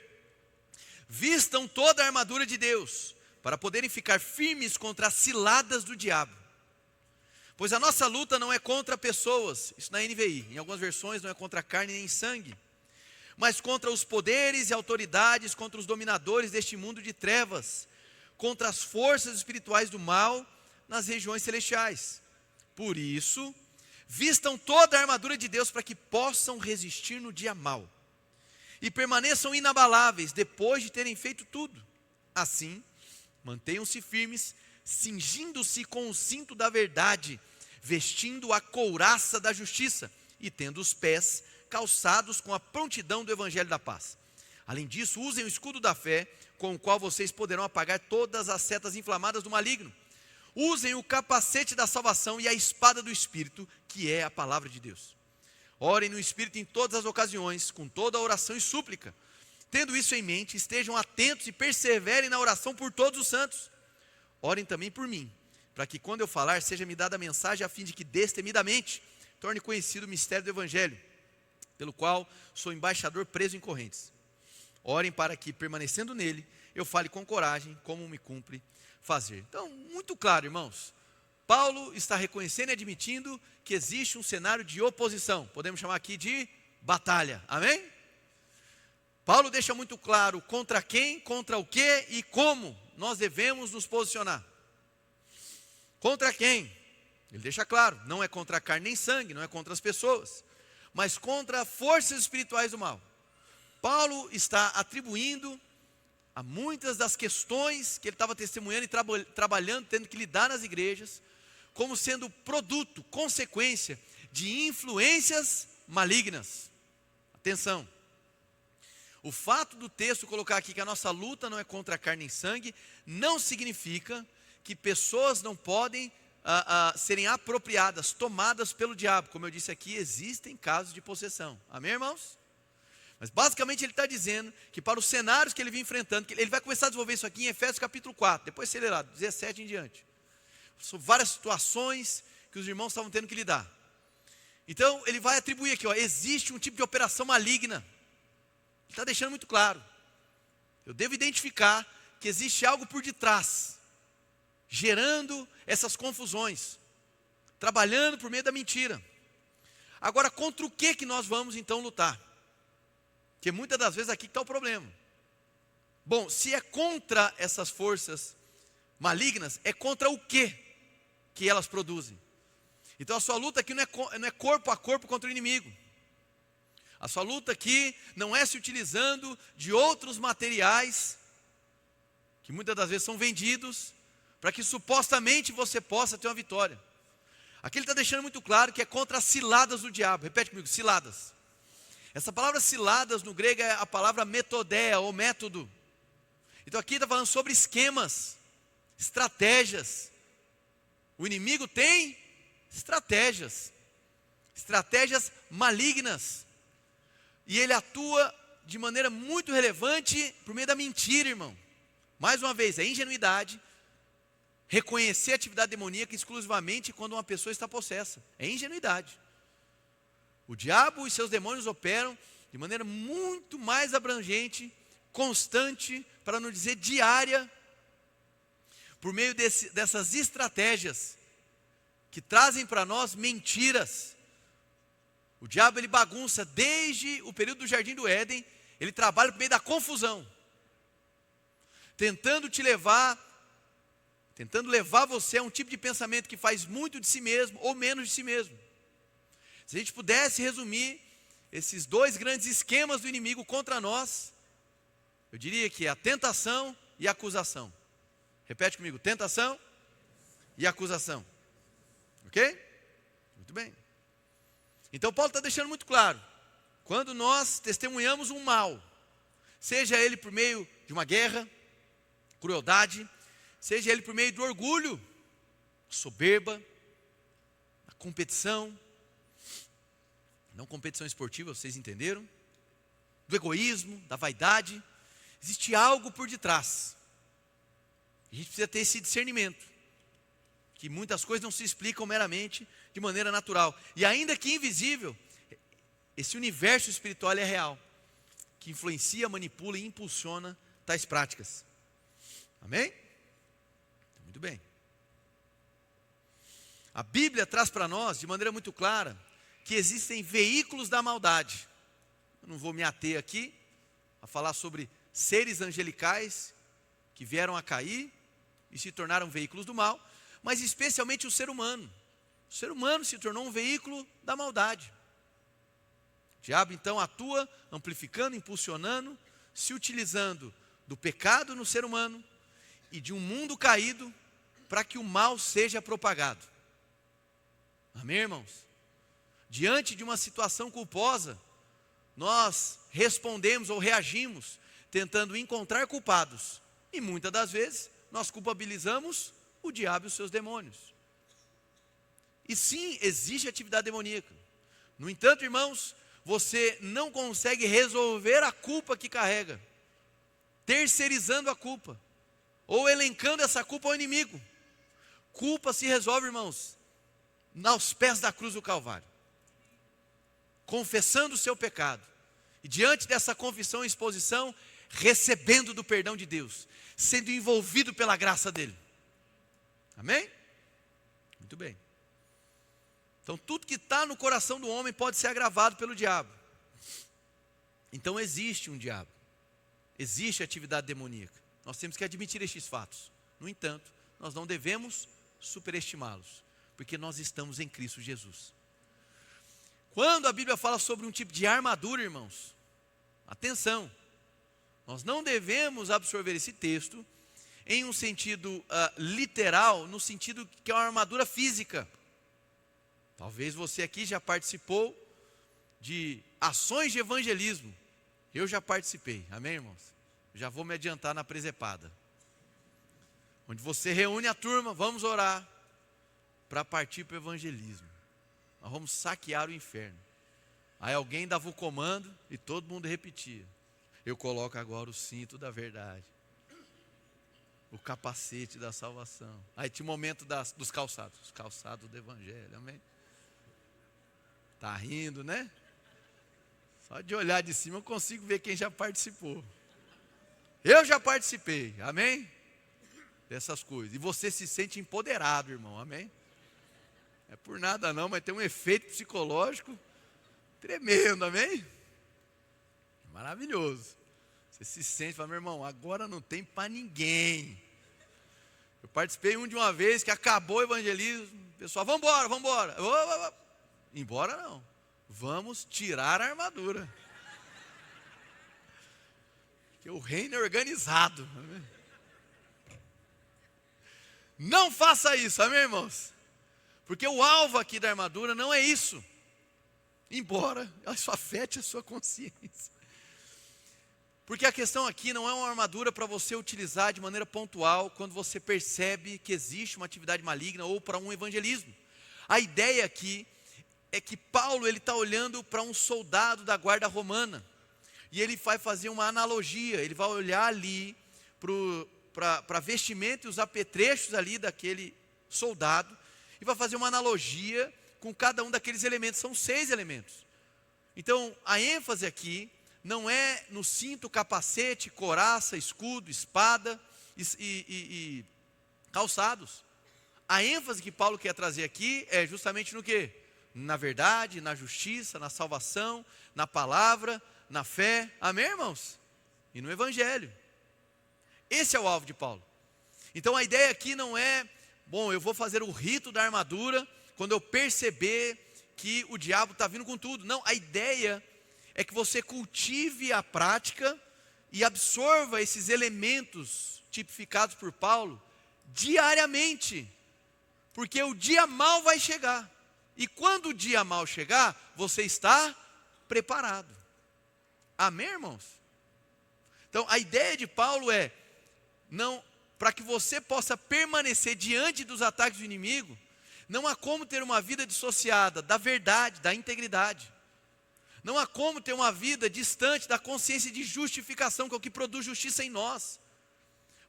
Vistam toda a armadura de Deus, para poderem ficar firmes contra as ciladas do diabo. Pois a nossa luta não é contra pessoas, isso na NVI, em algumas versões não é contra carne nem sangue, mas contra os poderes e autoridades, contra os dominadores deste mundo de trevas, contra as forças espirituais do mal nas regiões celestiais. Por isso, vistam toda a armadura de Deus para que possam resistir no dia mau, e permaneçam inabaláveis depois de terem feito tudo. Assim, mantenham-se firmes, cingindo-se com o cinto da verdade, vestindo a couraça da justiça e tendo os pés calçados com a prontidão do evangelho da paz. Além disso, usem o escudo da fé, com o qual vocês poderão apagar todas as setas inflamadas do maligno. Usem o capacete da salvação e a espada do Espírito, que é a palavra de Deus. Orem no Espírito em todas as ocasiões, com toda a oração e súplica. Tendo isso em mente, estejam atentos e perseverem na oração por todos os santos. Orem também por mim, para que quando eu falar, seja me dada a mensagem a fim de que destemidamente torne conhecido o mistério do Evangelho, pelo qual sou embaixador preso em correntes. Orem para que, permanecendo nele, eu fale com coragem, como me cumpre fazer. Então, muito claro, irmãos, Paulo está reconhecendo e admitindo que existe um cenário de oposição, podemos chamar aqui de batalha, amém? Paulo deixa muito claro contra quem, contra o que e como nós devemos nos posicionar. Contra quem? Ele deixa claro, não é contra a carne nem sangue, não é contra as pessoas, mas contra forças espirituais do mal. Paulo está atribuindo a muitas das questões que ele estava testemunhando e trabalhando, tendo que lidar nas igrejas, como sendo produto, consequência de influências malignas. Atenção. O fato do texto colocar aqui que a nossa luta não é contra a carne e sangue, não significa que pessoas não podem serem apropriadas, tomadas pelo diabo. Como eu disse aqui, existem casos de possessão. Amém, irmãos? Mas basicamente ele está dizendo que para os cenários que ele vem enfrentando, que ele vai começar a desenvolver isso aqui em Efésios capítulo 4, depois acelerado, 17 em diante. São várias situações que os irmãos estavam tendo que lidar. Então ele vai atribuir aqui, existe um tipo de operação maligna. Ele está deixando muito claro. Eu devo identificar que existe algo por detrás, gerando essas confusões, trabalhando por meio da mentira. Agora, contra o que nós vamos então lutar? Porque muitas das vezes aqui está o problema. Bom, se é contra essas forças malignas, é contra o que elas produzem? Então a sua luta aqui não é corpo a corpo contra o inimigo. A sua luta aqui não é se utilizando de outros materiais, que muitas das vezes são vendidos, para que supostamente você possa ter uma vitória. Aqui ele está deixando muito claro que é contra as ciladas do diabo. Repete comigo, ciladas. Essa palavra ciladas no grego é a palavra metodéia ou método. Então aqui está falando sobre esquemas, estratégias. O inimigo tem estratégias malignas. E ele atua de maneira muito relevante por meio da mentira, irmão. Mais uma vez, é ingenuidade reconhecer a atividade demoníaca exclusivamente quando uma pessoa está possessa. É ingenuidade. O diabo e seus demônios operam de maneira muito mais abrangente, constante, para não dizer diária, por meio dessas estratégias que trazem para nós mentiras. O diabo ele bagunça desde o período do Jardim do Éden, ele trabalha por meio da confusão, tentando levar você a um tipo de pensamento que faz muito de si mesmo ou menos de si mesmo. Se a gente pudesse resumir esses dois grandes esquemas do inimigo contra nós, eu diria que é a tentação e a acusação. Repete comigo, tentação e acusação. Ok? Muito bem. Então Paulo está deixando muito claro, quando nós testemunhamos um mal, seja ele por meio de uma guerra, crueldade, seja ele por meio do orgulho, soberba, a competição, não competição esportiva, vocês entenderam? Do egoísmo, da vaidade, existe algo por detrás. A gente precisa ter esse discernimento, que muitas coisas não se explicam meramente de maneira natural. E ainda que invisível, esse universo espiritual é real, que influencia, manipula e impulsiona tais práticas. Amém? Muito bem. A Bíblia traz para nós, de maneira muito clara, que existem veículos da maldade. Eu não vou me ater aqui a falar sobre seres angelicais que vieram a cair e se tornaram veículos do mal, mas especialmente o ser humano. O ser humano se tornou um veículo da maldade. O diabo então atua amplificando, impulsionando, se utilizando do pecado no ser humano e de um mundo caído para que o mal seja propagado. Amém, irmãos? Diante de uma situação culposa, nós respondemos ou reagimos tentando encontrar culpados. E muitas das vezes nós culpabilizamos o diabo e os seus demônios. E sim, existe atividade demoníaca. No entanto, irmãos, você não consegue resolver a culpa que carrega, terceirizando a culpa, ou elencando essa culpa ao inimigo. Culpa se resolve, irmãos, aos pés da cruz do Calvário, confessando o seu pecado, e diante dessa confissão e exposição, recebendo do perdão de Deus, sendo envolvido pela graça dele. Amém? Muito bem. Então tudo que está no coração do homem pode ser agravado pelo diabo. Então existe um diabo, existe atividade demoníaca. Nós temos que admitir estes fatos. No entanto, nós não devemos superestimá-los, porque nós estamos em Cristo Jesus. Quando a Bíblia fala sobre um tipo de armadura, irmãos, atenção, nós não devemos absorver esse texto em um sentido literal, no sentido que é uma armadura física. Talvez você aqui já participou de ações de evangelismo, eu já participei, amém, irmãos? Já vou me adiantar na presepada. Onde você reúne a turma, vamos orar para partir para o evangelismo. Nós vamos saquear o inferno. Aí alguém dava o comando e todo mundo repetia. Eu coloco agora o cinto da verdade, o capacete da salvação. Aí tinha o momento dos calçados, os calçados do evangelho, amém? Tá rindo, né? Só de olhar de cima eu consigo ver quem já participou. Eu já participei, amém? Dessas coisas. E você se sente empoderado, irmão, amém? Não é por nada não, mas tem um efeito psicológico tremendo, amém? Maravilhoso. Você se sente, fala, meu irmão, agora não tem para ninguém. Eu participei de uma vez que acabou o evangelismo. Pessoal, vamos embora. Embora não. Vamos tirar a armadura. Porque o reino é organizado. Amém? Não faça isso, amém, irmãos? Porque o alvo aqui da armadura não é isso. Embora isso afete a sua consciência. Porque a questão aqui não é uma armadura para você utilizar de maneira pontual quando você percebe que existe uma atividade maligna ou para um evangelismo. A ideia aqui é que Paulo está olhando para um soldado da guarda romana. E ele vai fazer uma analogia, ele vai olhar ali para a vestimenta e os apetrechos ali daquele soldado. E vai fazer uma analogia com cada um daqueles elementos, são 6 elementos. Então a ênfase aqui não é no cinto, capacete, couraça, escudo, espada e calçados. A ênfase que Paulo quer trazer aqui é justamente no quê? Na verdade, na justiça, na salvação, na palavra, na fé, amém, irmãos? E no evangelho. Esse é o alvo de Paulo. Então a ideia aqui não é, bom, eu vou fazer o rito da armadura quando eu perceber que o diabo está vindo com tudo. Não, a ideia é que você cultive a prática e absorva esses elementos tipificados por Paulo diariamente, porque o dia mau vai chegar, e quando o dia mau chegar, você está preparado, amém, irmãos? Então a ideia de Paulo é, não, para que você possa permanecer diante dos ataques do inimigo, não há como ter uma vida dissociada da verdade, da integridade. Não há como ter uma vida distante da consciência de justificação, que é o que produz justiça em nós.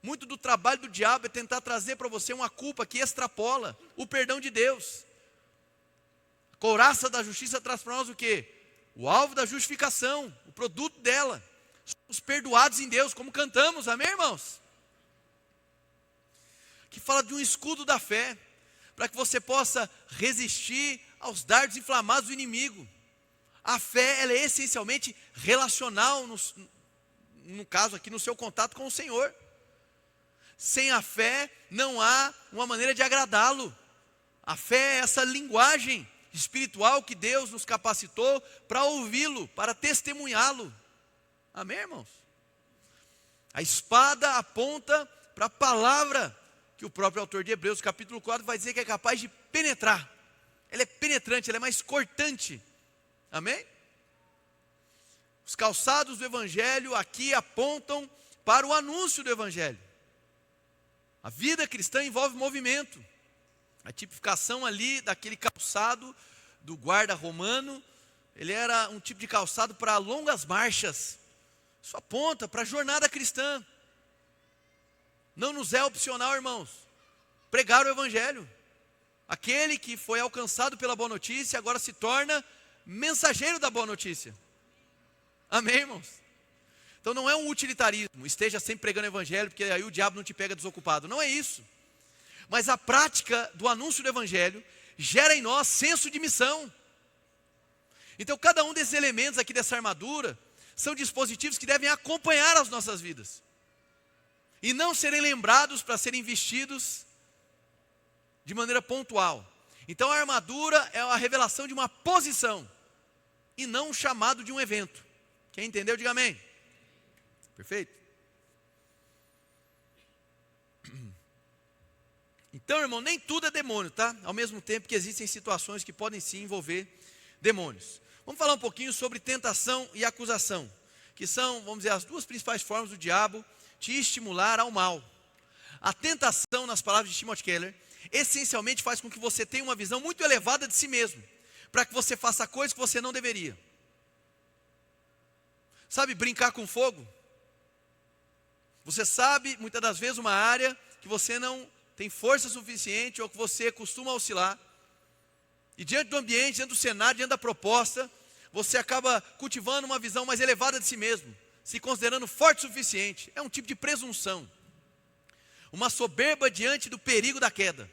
Muito do trabalho do diabo é tentar trazer para você uma culpa que extrapola o perdão de Deus. A couraça da justiça traz para nós o quê? O alvo da justificação, o produto dela. Somos perdoados em Deus, como cantamos, amém, irmãos? Que fala de um escudo da fé, para que você possa resistir aos dardos inflamados do inimigo. A fé, ela é essencialmente relacional, no caso aqui, no seu contato com o Senhor. Sem a fé, não há uma maneira de agradá-lo. A fé é essa linguagem espiritual que Deus nos capacitou para ouvi-lo, para testemunhá-lo. Amém, irmãos? A espada aponta para a palavra que o próprio autor de Hebreus, capítulo 4, vai dizer que é capaz de penetrar. Ela é penetrante, ela é mais cortante. Amém? Os calçados do evangelho aqui apontam para o anúncio do evangelho. A vida cristã envolve movimento. A tipificação ali daquele calçado do guarda romano, ele era um tipo de calçado para longas marchas. Isso aponta para a jornada cristã. Não nos é opcional, irmãos, pregar o evangelho. Aquele que foi alcançado pela boa notícia agora se torna mensageiro da boa notícia. Amém, irmãos? Então não é um utilitarismo, esteja sempre pregando o evangelho, porque aí o diabo não te pega desocupado. Não é isso. Mas a prática do anúncio do evangelho gera em nós senso de missão. Então cada um desses elementos aqui dessa armadura são dispositivos que devem acompanhar as nossas vidas. E não serem lembrados para serem vestidos de maneira pontual. Então a armadura é a revelação de uma posição e não um chamado de um evento. Quem entendeu, diga amém. Perfeito? Então, irmão, nem tudo é demônio, tá? Ao mesmo tempo que existem situações que podem sim envolver demônios. Vamos falar um pouquinho sobre tentação e acusação, que são, vamos dizer, as duas principais formas do diabo te estimular ao mal. A tentação, nas palavras de Timothy Keller, essencialmente faz com que você tenha uma visão muito elevada de si mesmo, para que você faça coisas que você não deveria. Sabe, brincar com fogo? Você sabe, muitas das vezes, uma área que você não tem força suficiente ou que você costuma oscilar. E diante do ambiente, diante do cenário, diante da proposta, você acaba cultivando uma visão mais elevada de si mesmo, se considerando forte o suficiente. É um tipo de presunção, uma soberba diante do perigo da queda.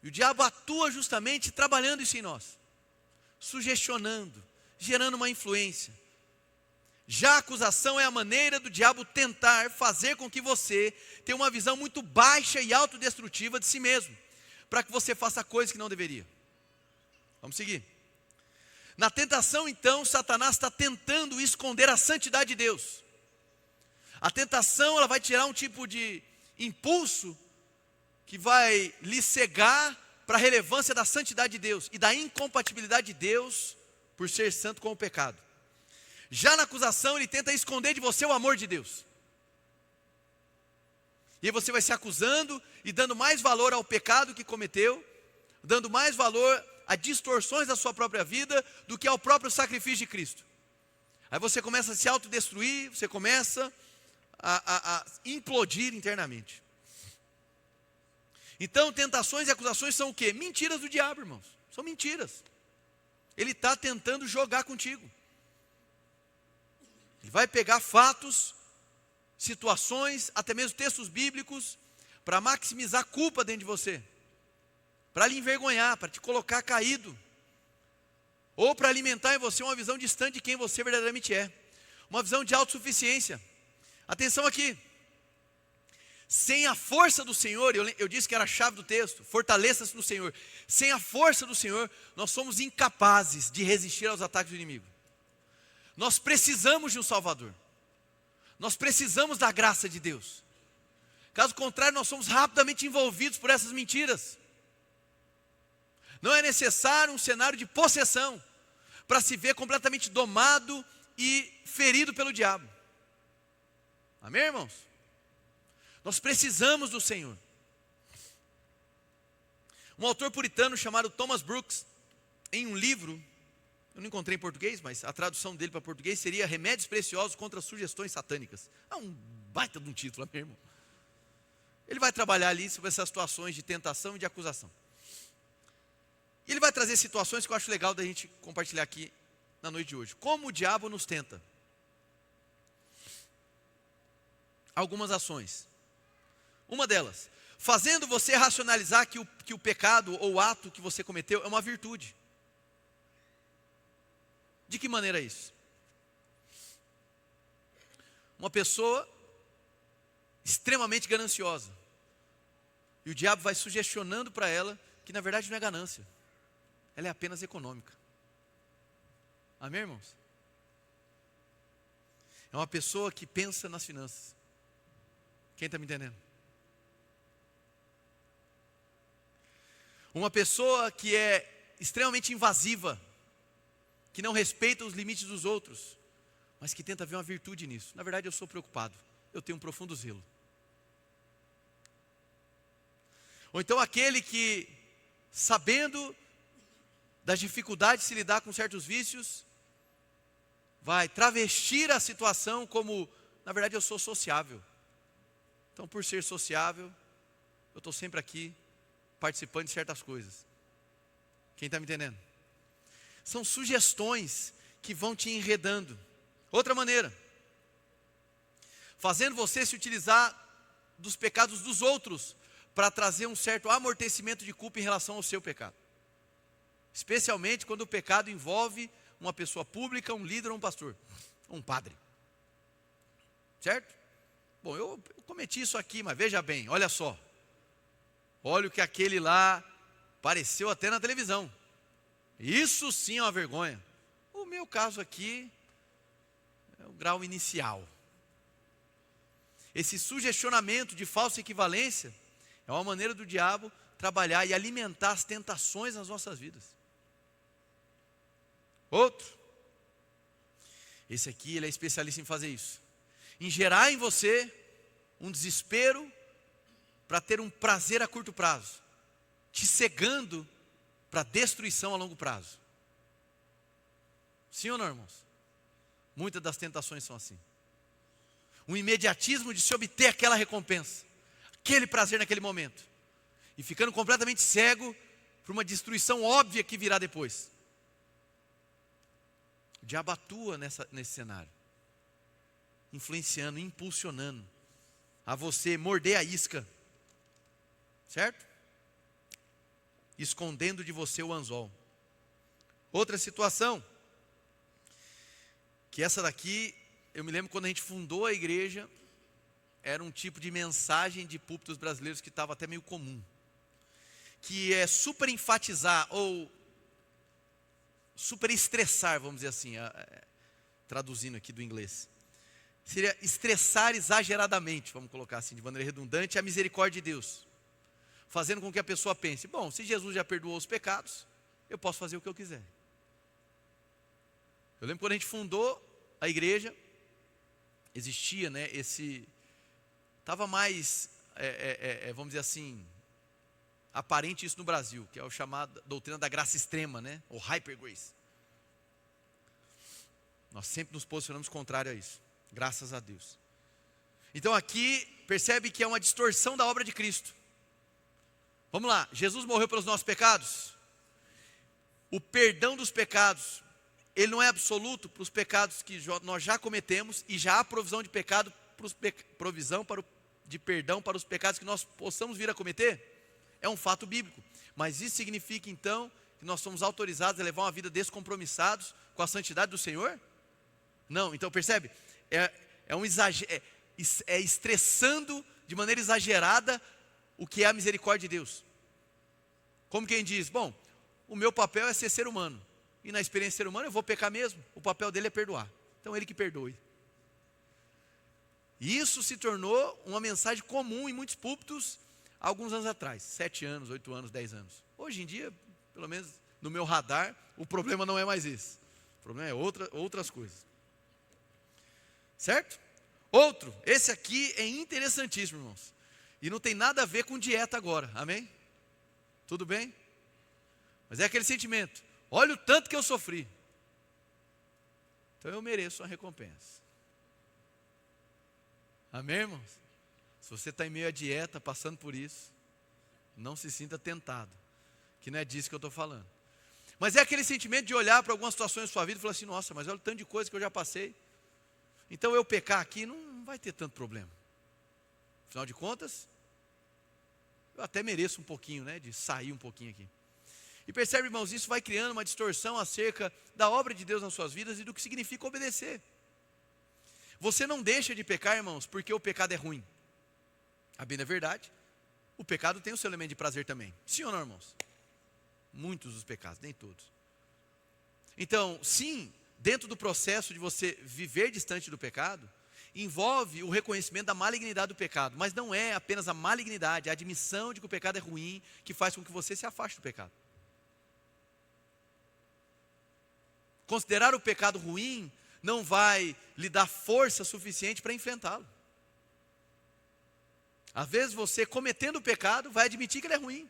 E o diabo atua justamente trabalhando isso em nós, sugestionando, gerando uma influência. Já a acusação é a maneira do diabo tentar fazer com que você tenha uma visão muito baixa e autodestrutiva de si mesmo, para que você faça coisas que não deveria. Vamos seguir. Na tentação, então, Satanás está tentando esconder a santidade de Deus. A tentação, ela vai tirar um tipo de impulso que vai lhe cegar para a relevância da santidade de Deus e da incompatibilidade de Deus por ser santo com o pecado. Já na acusação, ele tenta esconder de você o amor de Deus. E aí você vai se acusando e dando mais valor ao pecado que cometeu, dando mais valor a distorções da sua própria vida do que ao próprio sacrifício de Cristo. Aí você começa a se autodestruir, você começa a implodir internamente. Então, tentações e acusações são o quê? Mentiras do diabo, irmãos. São mentiras. Ele está tentando jogar contigo. Ele vai pegar fatos, situações, até mesmo textos bíblicos, para maximizar a culpa dentro de você, para lhe envergonhar, para te colocar caído, ou para alimentar em você uma visão distante de quem você verdadeiramente é, uma visão de autossuficiência. Atenção aqui, sem a força do Senhor, eu disse que era a chave do texto, fortaleça-se no Senhor. Sem a força do Senhor, nós somos incapazes de resistir aos ataques do inimigo. Nós precisamos de um Salvador. Nós precisamos da graça de Deus. Caso contrário, nós somos rapidamente envolvidos por essas mentiras. Não é necessário um cenário de possessão para se ver completamente domado e ferido pelo diabo. Amém, irmãos? Nós precisamos do Senhor. Um autor puritano chamado Thomas Brooks, em um livro, eu não encontrei em português, mas a tradução dele para português seria Remédios Preciosos contra Sugestões Satânicas. É um baita de um título, meu irmão. Ele vai trabalhar ali sobre essas situações de tentação e de acusação. E ele vai trazer situações que eu acho legal da gente compartilhar aqui na noite de hoje. Como o diabo nos tenta. Algumas ações. Uma delas, fazendo você racionalizar que o pecado ou o ato que você cometeu é uma virtude. De que maneira é isso? Uma pessoa extremamente gananciosa. E o diabo vai sugestionando para ela que na verdade não é ganância. Ela é apenas econômica. Amém, irmãos? É uma pessoa que pensa nas finanças. Quem está me entendendo? Uma pessoa que é extremamente invasiva, que não respeita os limites dos outros, mas que tenta ver uma virtude nisso. Na verdade, eu sou preocupado, eu tenho um profundo zelo. Ou então aquele que, sabendo das dificuldades de se lidar com certos vícios, vai travestir a situação como, na verdade, eu sou sociável. Então, por ser sociável, eu estou sempre aqui, participando de certas coisas. Quem está me entendendo? São sugestões que vão te enredando. Outra maneira, fazendo você se utilizar dos pecados dos outros para trazer um certo amortecimento de culpa em relação ao seu pecado. Especialmente quando o pecado envolve uma pessoa pública, um líder ou um pastor, ou um padre. Certo? Bom, eu cometi isso aqui, mas veja bem, olha só. Olha o que aquele lá apareceu até na televisão. Isso sim é uma vergonha. O meu caso aqui é o grau inicial. Esse sugestionamento de falsa equivalência é uma maneira do diabo trabalhar e alimentar as tentações nas nossas vidas. Outro. Esse aqui, ele é especialista em fazer isso. Em gerar em você um desespero para ter um prazer a curto prazo, te cegando para destruição a longo prazo. Sim ou não, irmãos? Muitas das tentações são assim. Um imediatismo de se obter aquela recompensa, aquele prazer naquele momento, e ficando completamente cego por uma destruição óbvia que virá depois. O diabo atua nesse cenário, influenciando, impulsionando a você morder a isca, certo? Escondendo de você o anzol. Outra situação, que essa daqui, eu me lembro quando a gente fundou a igreja, era um tipo de mensagem de púlpitos brasileiros que estava até meio comum, que é super enfatizar ou super estressar, vamos dizer assim, traduzindo aqui do inglês. Seria estressar exageradamente, vamos colocar assim, de maneira redundante, a misericórdia de Deus. Fazendo com que a pessoa pense, bom, se Jesus já perdoou os pecados, eu posso fazer o que eu quiser. Eu lembro quando a gente fundou a igreja, existia, né, estava mais, vamos dizer assim, aparente isso no Brasil, que é o chamado doutrina da graça extrema, né, ou hyper grace. Nós sempre nos posicionamos contrário a isso, graças a Deus. Então aqui, percebe que é uma distorção da obra de Cristo. Vamos lá, Jesus morreu pelos nossos pecados. O perdão dos pecados, ele não é absoluto para os pecados que nós já cometemos, e já há provisão de pecado, provisão de perdão para os pecados que nós possamos vir a cometer. É um fato bíblico, mas isso significa então que nós somos autorizados a levar uma vida descompromissados com a santidade do Senhor? Não, então percebe? É um exagero, é estressando de maneira exagerada o que é a misericórdia de Deus. Como quem diz, bom, o meu papel é ser humano, e na experiência ser humano eu vou pecar mesmo, o papel dele é perdoar, então ele que perdoe. E isso se tornou uma mensagem comum em muitos púlpitos há alguns anos atrás, 7 anos, 8 anos, 10 anos. Hoje em dia, pelo menos no meu radar, o problema não é mais esse, o problema é outras coisas. Certo? Outro, esse aqui é interessantíssimo, irmãos. E não tem nada a ver com dieta agora, amém? Tudo bem? Mas é aquele sentimento, olha o tanto que eu sofri, então eu mereço uma recompensa. Amém, irmãos? Se você está em meio à dieta, passando por isso, não se sinta tentado, que não é disso que eu estou falando. Mas é aquele sentimento de olhar para algumas situações da sua vida e falar assim, nossa, mas olha o tanto de coisa que eu já passei, então eu pecar aqui não vai ter tanto problema. Afinal de contas, eu até mereço um pouquinho, né, de sair um pouquinho aqui. E percebe, irmãos, isso vai criando uma distorção acerca da obra de Deus nas suas vidas e do que significa obedecer. Você não deixa de pecar, irmãos, porque o pecado é ruim. A bem da verdade, o pecado tem o seu elemento de prazer também. Sim ou não, irmãos? Muitos dos pecados, nem todos. Então, sim, dentro do processo de você viver distante do pecado, envolve o reconhecimento da malignidade do pecado, mas não é apenas a malignidade, a admissão de que o pecado é ruim, que faz com que você se afaste do pecado. Considerar o pecado ruim não vai lhe dar força suficiente para enfrentá-lo. Às vezes você, cometendo o pecado, vai admitir que ele é ruim.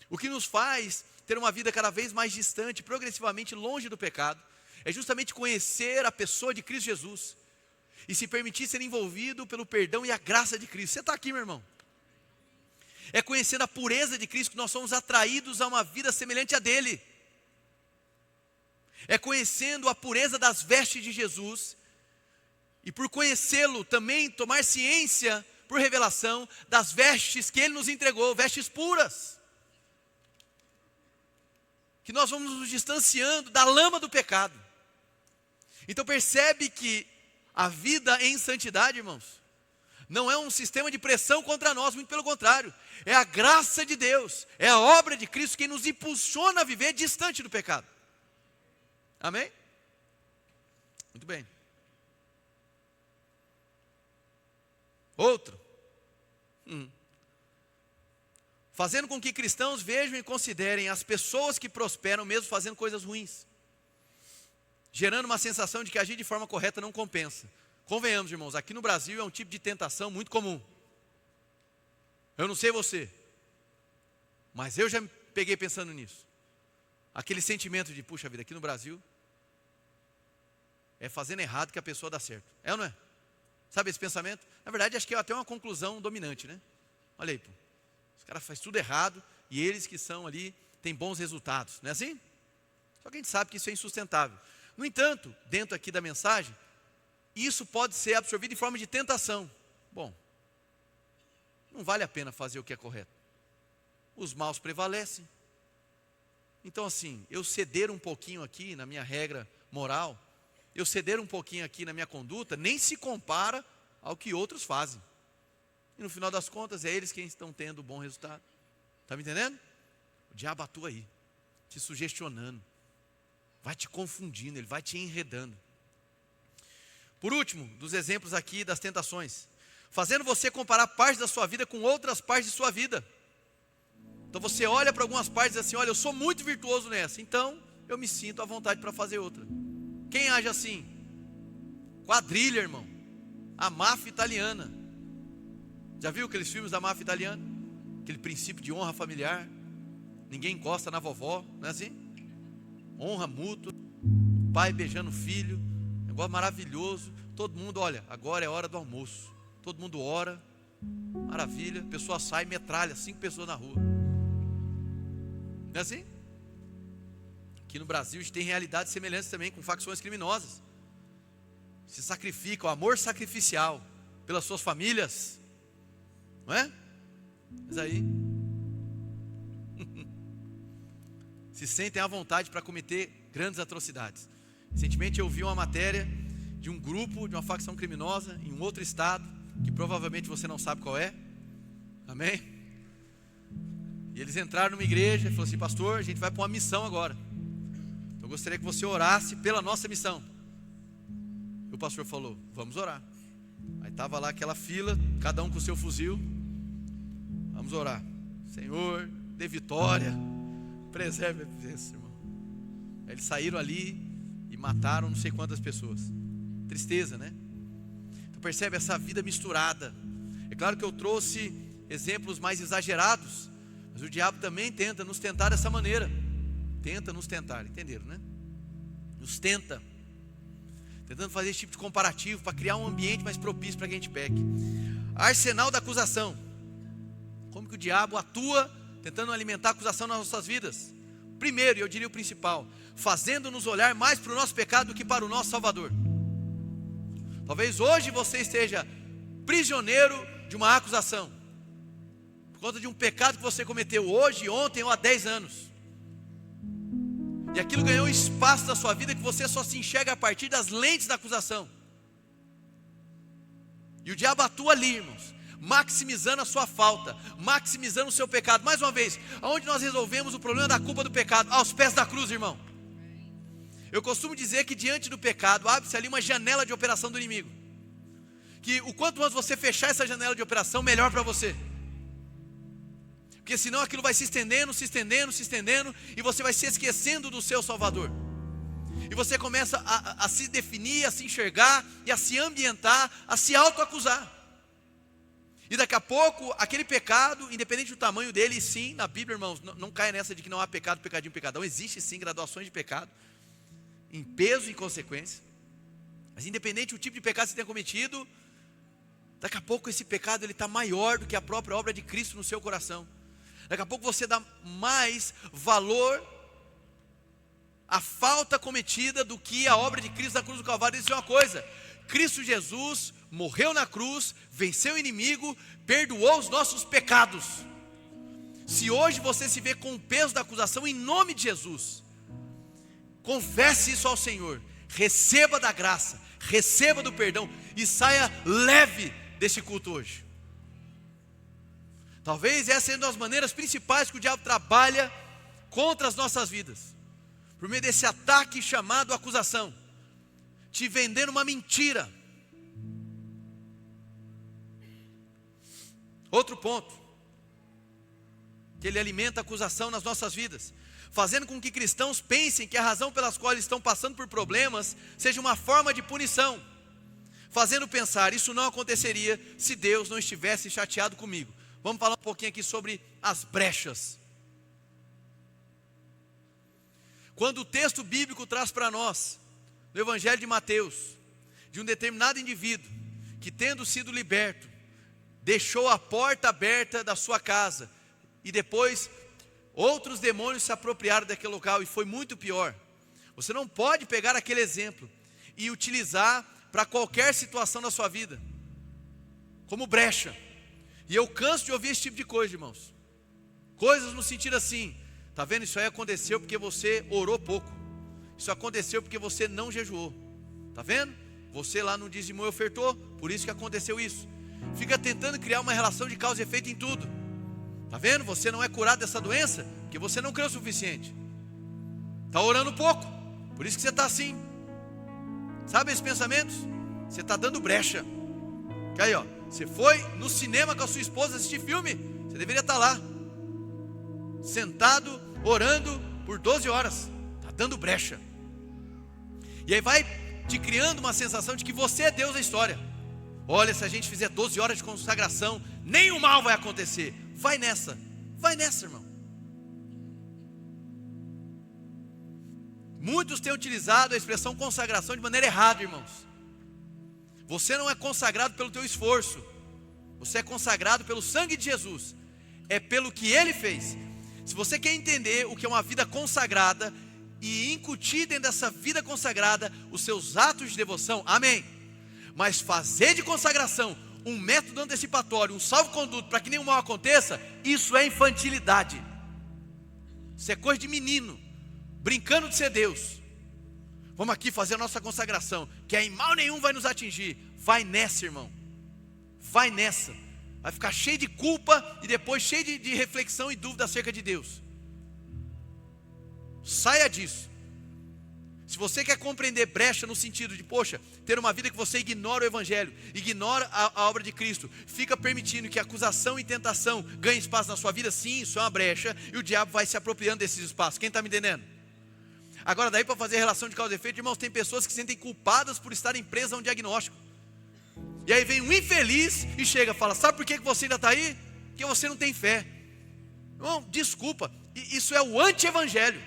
O que nos faz ter uma vida cada vez mais distante, progressivamente longe do pecado, é justamente conhecer a pessoa de Cristo Jesus e se permitir ser envolvido pelo perdão e a graça de Cristo. Você está aqui, meu irmão? É conhecendo a pureza de Cristo que nós somos atraídos a uma vida semelhante a dele. É conhecendo a pureza das vestes de Jesus, e por conhecê-lo também tomar ciência, por revelação, das vestes que ele nos entregou, vestes puras. Que nós vamos nos distanciando da lama do pecado. Então percebe que a vida em santidade, irmãos, não é um sistema de pressão contra nós, muito pelo contrário. É a graça de Deus, é a obra de Cristo que nos impulsiona a viver distante do pecado. Amém? Muito bem. Outro. Fazendo com que cristãos vejam e considerem as pessoas que prosperam mesmo fazendo coisas ruins. gerando uma sensação de que agir de forma correta não compensa. Convenhamos, irmãos, aqui no Brasil é um tipo de tentação muito comum. Eu não sei você, mas eu já me peguei pensando nisso. Aquele sentimento de, puxa vida, aqui no Brasil, é fazendo errado que a pessoa dá certo. É ou não é? Sabe esse pensamento? Na verdade, acho que é até uma conclusão dominante, né? Olha aí, pô, os caras fazem tudo errado e eles que são ali, têm bons resultados, não é assim? Só que a gente sabe que isso é insustentável. No entanto, dentro aqui da mensagem, isso pode ser absorvido em forma de tentação. Bom, não vale a pena fazer o que é correto. Os maus prevalecem. Então assim, eu ceder um pouquinho aqui na minha regra moral, eu ceder um pouquinho aqui na minha conduta, nem se compara ao que outros fazem. E no final das contas, é eles quem estão tendo bom resultado. Está me entendendo? O diabo atua aí, te sugestionando, vai te confundindo, ele vai te enredando. Por último, dos exemplos aqui das tentações, fazendo você comparar partes da sua vida com outras partes de sua vida. Então você olha para algumas partes e diz assim, olha, eu sou muito virtuoso nessa, então eu me sinto à vontade para fazer outra. Quem age assim? Quadrilha, irmão. A máfia italiana. Já viu aqueles filmes da máfia italiana? Aquele princípio de honra familiar. Ninguém encosta na vovó, não é assim? Honra mútua, o pai beijando o filho, negócio maravilhoso. Todo mundo, olha, agora é hora do almoço. Todo mundo ora, maravilha. A pessoa sai e metralha 5 pessoas na rua. Não é assim? Aqui no Brasil a gente tem realidades semelhantes também com facções criminosas. Se sacrificam, amor sacrificial pelas suas famílias, não é? Mas aí se sentem à vontade para cometer grandes atrocidades. Recentemente eu vi uma matéria de um grupo, de uma facção criminosa em um outro estado, que provavelmente você não sabe qual é. Amém? E eles entraram numa igreja e falaram assim, pastor, a gente vai para uma missão agora. Eu gostaria que você orasse pela nossa missão. E o pastor falou, vamos orar. Aí estava lá aquela fila, cada um com o seu fuzil. Vamos orar. Senhor, dê vitória, preserve esse irmão. Aí eles saíram ali e mataram não sei quantas pessoas. Tristeza, né? Então percebe essa vida misturada. É claro que eu trouxe exemplos mais exagerados, mas o diabo também tenta nos tentar dessa maneira. Tenta nos tentar, entenderam, né? Nos tenta, tentando fazer esse tipo de comparativo para criar um ambiente mais propício para que a gente peque. Arsenal da acusação. Como que o diabo atua tentando alimentar a acusação nas nossas vidas? Primeiro, e eu diria o principal, fazendo-nos olhar mais para o nosso pecado do que para o nosso Salvador. Talvez hoje você esteja prisioneiro de uma acusação, por conta de um pecado que você cometeu hoje, ontem ou há 10 anos. E aquilo ganhou um espaço na sua vida que você só se enxerga a partir das lentes da acusação. E o diabo atua ali, irmãos, maximizando a sua falta, maximizando o seu pecado. Mais uma vez, aonde nós resolvemos o problema da culpa do pecado? Aos pés da cruz, irmão. Eu costumo dizer que diante do pecado, abre-se ali uma janela de operação do inimigo. Que o quanto antes você fechar essa janela de operação, melhor para você. Porque senão aquilo vai se estendendo, se estendendo, se estendendo, e você vai se esquecendo do seu Salvador. E você começa a se definir, a se enxergar, e a se ambientar, a se autoacusar. E daqui a pouco, aquele pecado, independente do tamanho dele, sim, na Bíblia, irmãos, não caia nessa de que não há pecado, pecadinho, pecadão. Existe sim graduações de pecado, em peso e em consequência. Mas independente do tipo de pecado que você tenha cometido, daqui a pouco esse pecado está maior do que a própria obra de Cristo no seu coração. Daqui a pouco você dá mais valor à falta cometida do que a obra de Cristo na cruz do Calvário. Isso é uma coisa, Cristo Jesus morreu na cruz, venceu o inimigo, perdoou os nossos pecados. Se hoje você se vê com o peso da acusação, em nome de Jesus, confesse isso ao Senhor, receba da graça, receba do perdão e saia leve desse culto hoje. Talvez essa seja uma das maneiras principais que o diabo trabalha contra as nossas vidas, por meio desse ataque chamado acusação, te vendendo uma mentira. Outro ponto, que ele alimenta a acusação nas nossas vidas, fazendo com que cristãos pensem que a razão pelas quais estão passando por problemas seja uma forma de punição, fazendo pensar, isso não aconteceria se Deus não estivesse chateado comigo. Vamos falar um pouquinho aqui sobre as brechas. Quando o texto bíblico traz para nós, no Evangelho de Mateus, de um determinado indivíduo, que tendo sido liberto, deixou a porta aberta da sua casa, e depois outros demônios se apropriaram daquele local, e foi muito pior. Você não pode pegar aquele exemplo e utilizar para qualquer situação da sua vida, como brecha. E eu canso de ouvir esse tipo de coisa, irmãos. Coisas no sentido assim, está vendo, isso aí aconteceu porque você orou pouco. Isso aconteceu porque você não jejuou. Está vendo? Você lá não dizimou e ofertou, por isso que aconteceu isso. Fica tentando criar uma relação de causa e efeito em tudo. Está vendo? Você não é curado dessa doença porque você não creu o suficiente. Está orando pouco, por isso que você está assim. Sabe esses pensamentos? Você está dando brecha. Que aí, ó, você foi no cinema com a sua esposa assistir filme, você deveria estar lá, sentado, orando por 12 horas. Está dando brecha. E aí vai te criando uma sensação de que você é Deus da história. Olha, se a gente fizer 12 horas de consagração, nenhum mal vai acontecer. Vai nessa, irmão. Muitos têm utilizado a expressão consagração de maneira errada, irmãos. Você não é consagrado pelo teu esforço, você é consagrado pelo sangue de Jesus, é pelo que Ele fez. Se você quer entender o que é uma vida consagrada e incutir dentro dessa vida consagrada os seus atos de devoção, amém. Mas fazer de consagração um método antecipatório, um salvo-conduto para que nenhum mal aconteça, isso é infantilidade. Isso é coisa de menino, brincando de ser Deus. Vamos aqui fazer a nossa consagração, que aí mal nenhum vai nos atingir. Vai nessa, irmão. Vai nessa. Vai ficar cheio de culpa e depois cheio de reflexão e dúvida acerca de Deus. Saia disso. Se você quer compreender brecha no sentido de, poxa, ter uma vida que você ignora o Evangelho, ignora a obra de Cristo, fica permitindo que acusação e tentação ganhem espaço na sua vida, sim, isso é uma brecha, e o diabo vai se apropriando desses espaços. Quem está me entendendo? Agora daí para fazer relação de causa e efeito, irmãos, tem pessoas que se sentem culpadas por estarem presas a um diagnóstico. E aí vem um infeliz e chega e fala, sabe por que você ainda está aí? Porque você não tem fé. Irmão, desculpa, isso é o anti-evangelho.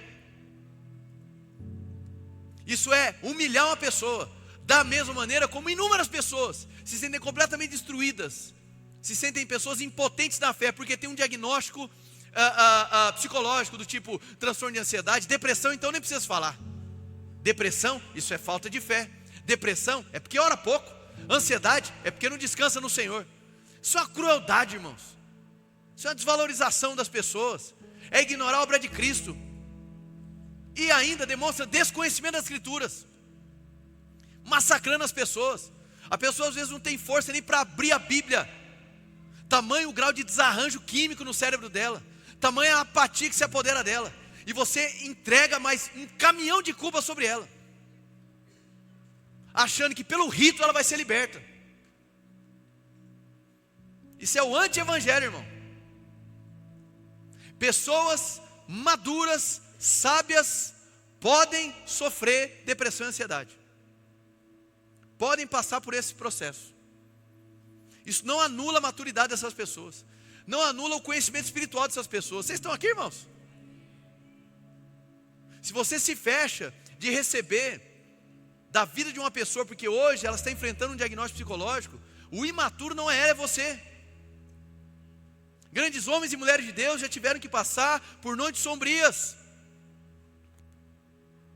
Isso é humilhar uma pessoa, da mesma maneira como inúmeras pessoas se sentem completamente destruídas, se sentem pessoas impotentes na fé, porque tem um diagnóstico psicológico do tipo transtorno de ansiedade, depressão, então nem preciso falar. Depressão, isso é falta de fé. Depressão é porque ora pouco. Ansiedade é porque não descansa no Senhor. Isso é uma crueldade, irmãos. Isso é uma desvalorização das pessoas, é ignorar a obra de Cristo. E ainda demonstra desconhecimento das Escrituras, massacrando as pessoas. A pessoa às vezes não tem força nem para abrir a Bíblia. Tamanho o grau de desarranjo químico no cérebro dela, tamanha a apatia que se apodera dela, e você entrega mais um caminhão de culpa sobre ela, achando que pelo rito ela vai ser liberta. Isso é o anti-evangelho, irmão. Pessoas maduras, sábias, podem sofrer depressão e ansiedade, podem passar por esse processo. Isso não anula a maturidade dessas pessoas, não anula o conhecimento espiritual dessas pessoas. Vocês estão aqui, irmãos? Se você se fecha de receber da vida de uma pessoa, porque hoje ela está enfrentando um diagnóstico psicológico, o imaturo não é ela, é você. Grandes homens e mulheres de Deus já tiveram que passar por noites sombrias.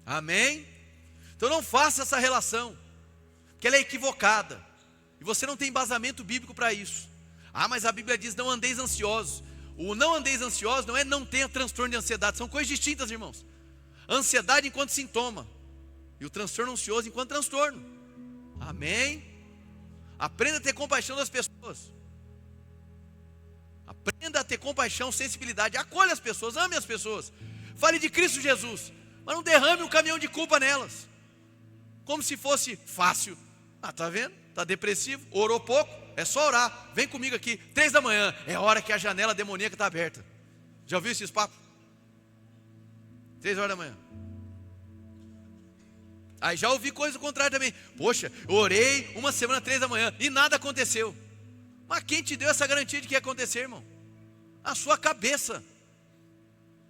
Amém? Então não faça essa relação, porque ela é equivocada, e você não tem embasamento bíblico para isso. Ah, mas a Bíblia diz não andeis ansiosos. O não andeis ansiosos não é não tenha transtorno de ansiedade, são coisas distintas, irmãos. Ansiedade enquanto sintoma, e o transtorno ansioso enquanto transtorno. Amém? Aprenda a ter compaixão das pessoas. Aprenda a ter compaixão, sensibilidade, acolha as pessoas, ame as pessoas. Fale de Cristo Jesus, mas não derrame um caminhão de culpa nelas, como se fosse fácil. Ah, tá vendo? Tá depressivo, orou pouco, é só orar. Vem comigo aqui, 3 da manhã, é a hora que a janela demoníaca está aberta. Já ouviu esses papos? 3 horas da manhã. Aí já ouvi coisa contrária também. Poxa, eu orei uma semana 3 da manhã e nada aconteceu. Mas quem te deu essa garantia de que ia acontecer, irmão? A sua cabeça.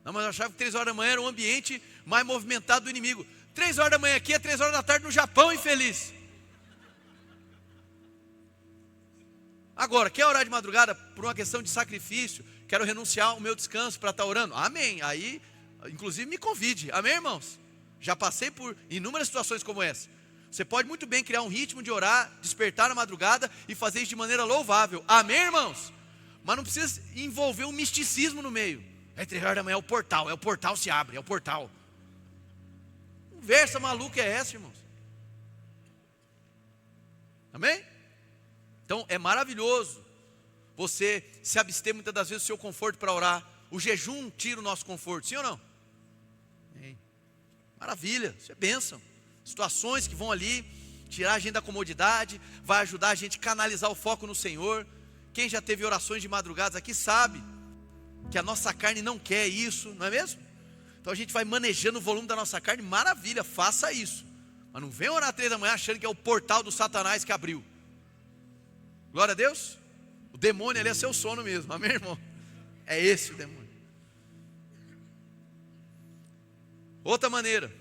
Não, mas eu achava que 3 horas da manhã era um ambiente mais movimentado do inimigo. 3 horas da manhã aqui é 3 horas da tarde no Japão, infeliz. Agora, quer orar de madrugada por uma questão de sacrifício? Quero renunciar ao meu descanso para estar orando? Amém. Aí, inclusive, me convide. Amém, irmãos? Já passei por inúmeras situações como essa. Você pode muito bem criar um ritmo de orar, despertar na madrugada e fazer isso de maneira louvável. Amém, irmãos? Mas não precisa envolver um misticismo no meio. É 3 horas da manhã, é o portal se abre, é o portal. Que conversa maluca é essa, irmãos? Amém? Então é maravilhoso você se abster muitas das vezes do seu conforto para orar. O jejum tira o nosso conforto, sim ou não? Amém. Maravilha, isso é bênção. Situações que vão ali tirar a gente da comodidade, vai ajudar a gente a canalizar o foco no Senhor. Quem já teve orações de madrugadas aqui sabe que a nossa carne não quer isso, não é mesmo? Então a gente vai manejando o volume da nossa carne, maravilha, faça isso. Mas não venha orar 3 da manhã achando que é o portal do Satanás que abriu. Glória a Deus. O demônio ali é seu sono mesmo, amém, irmão? É esse o demônio. Outra maneira,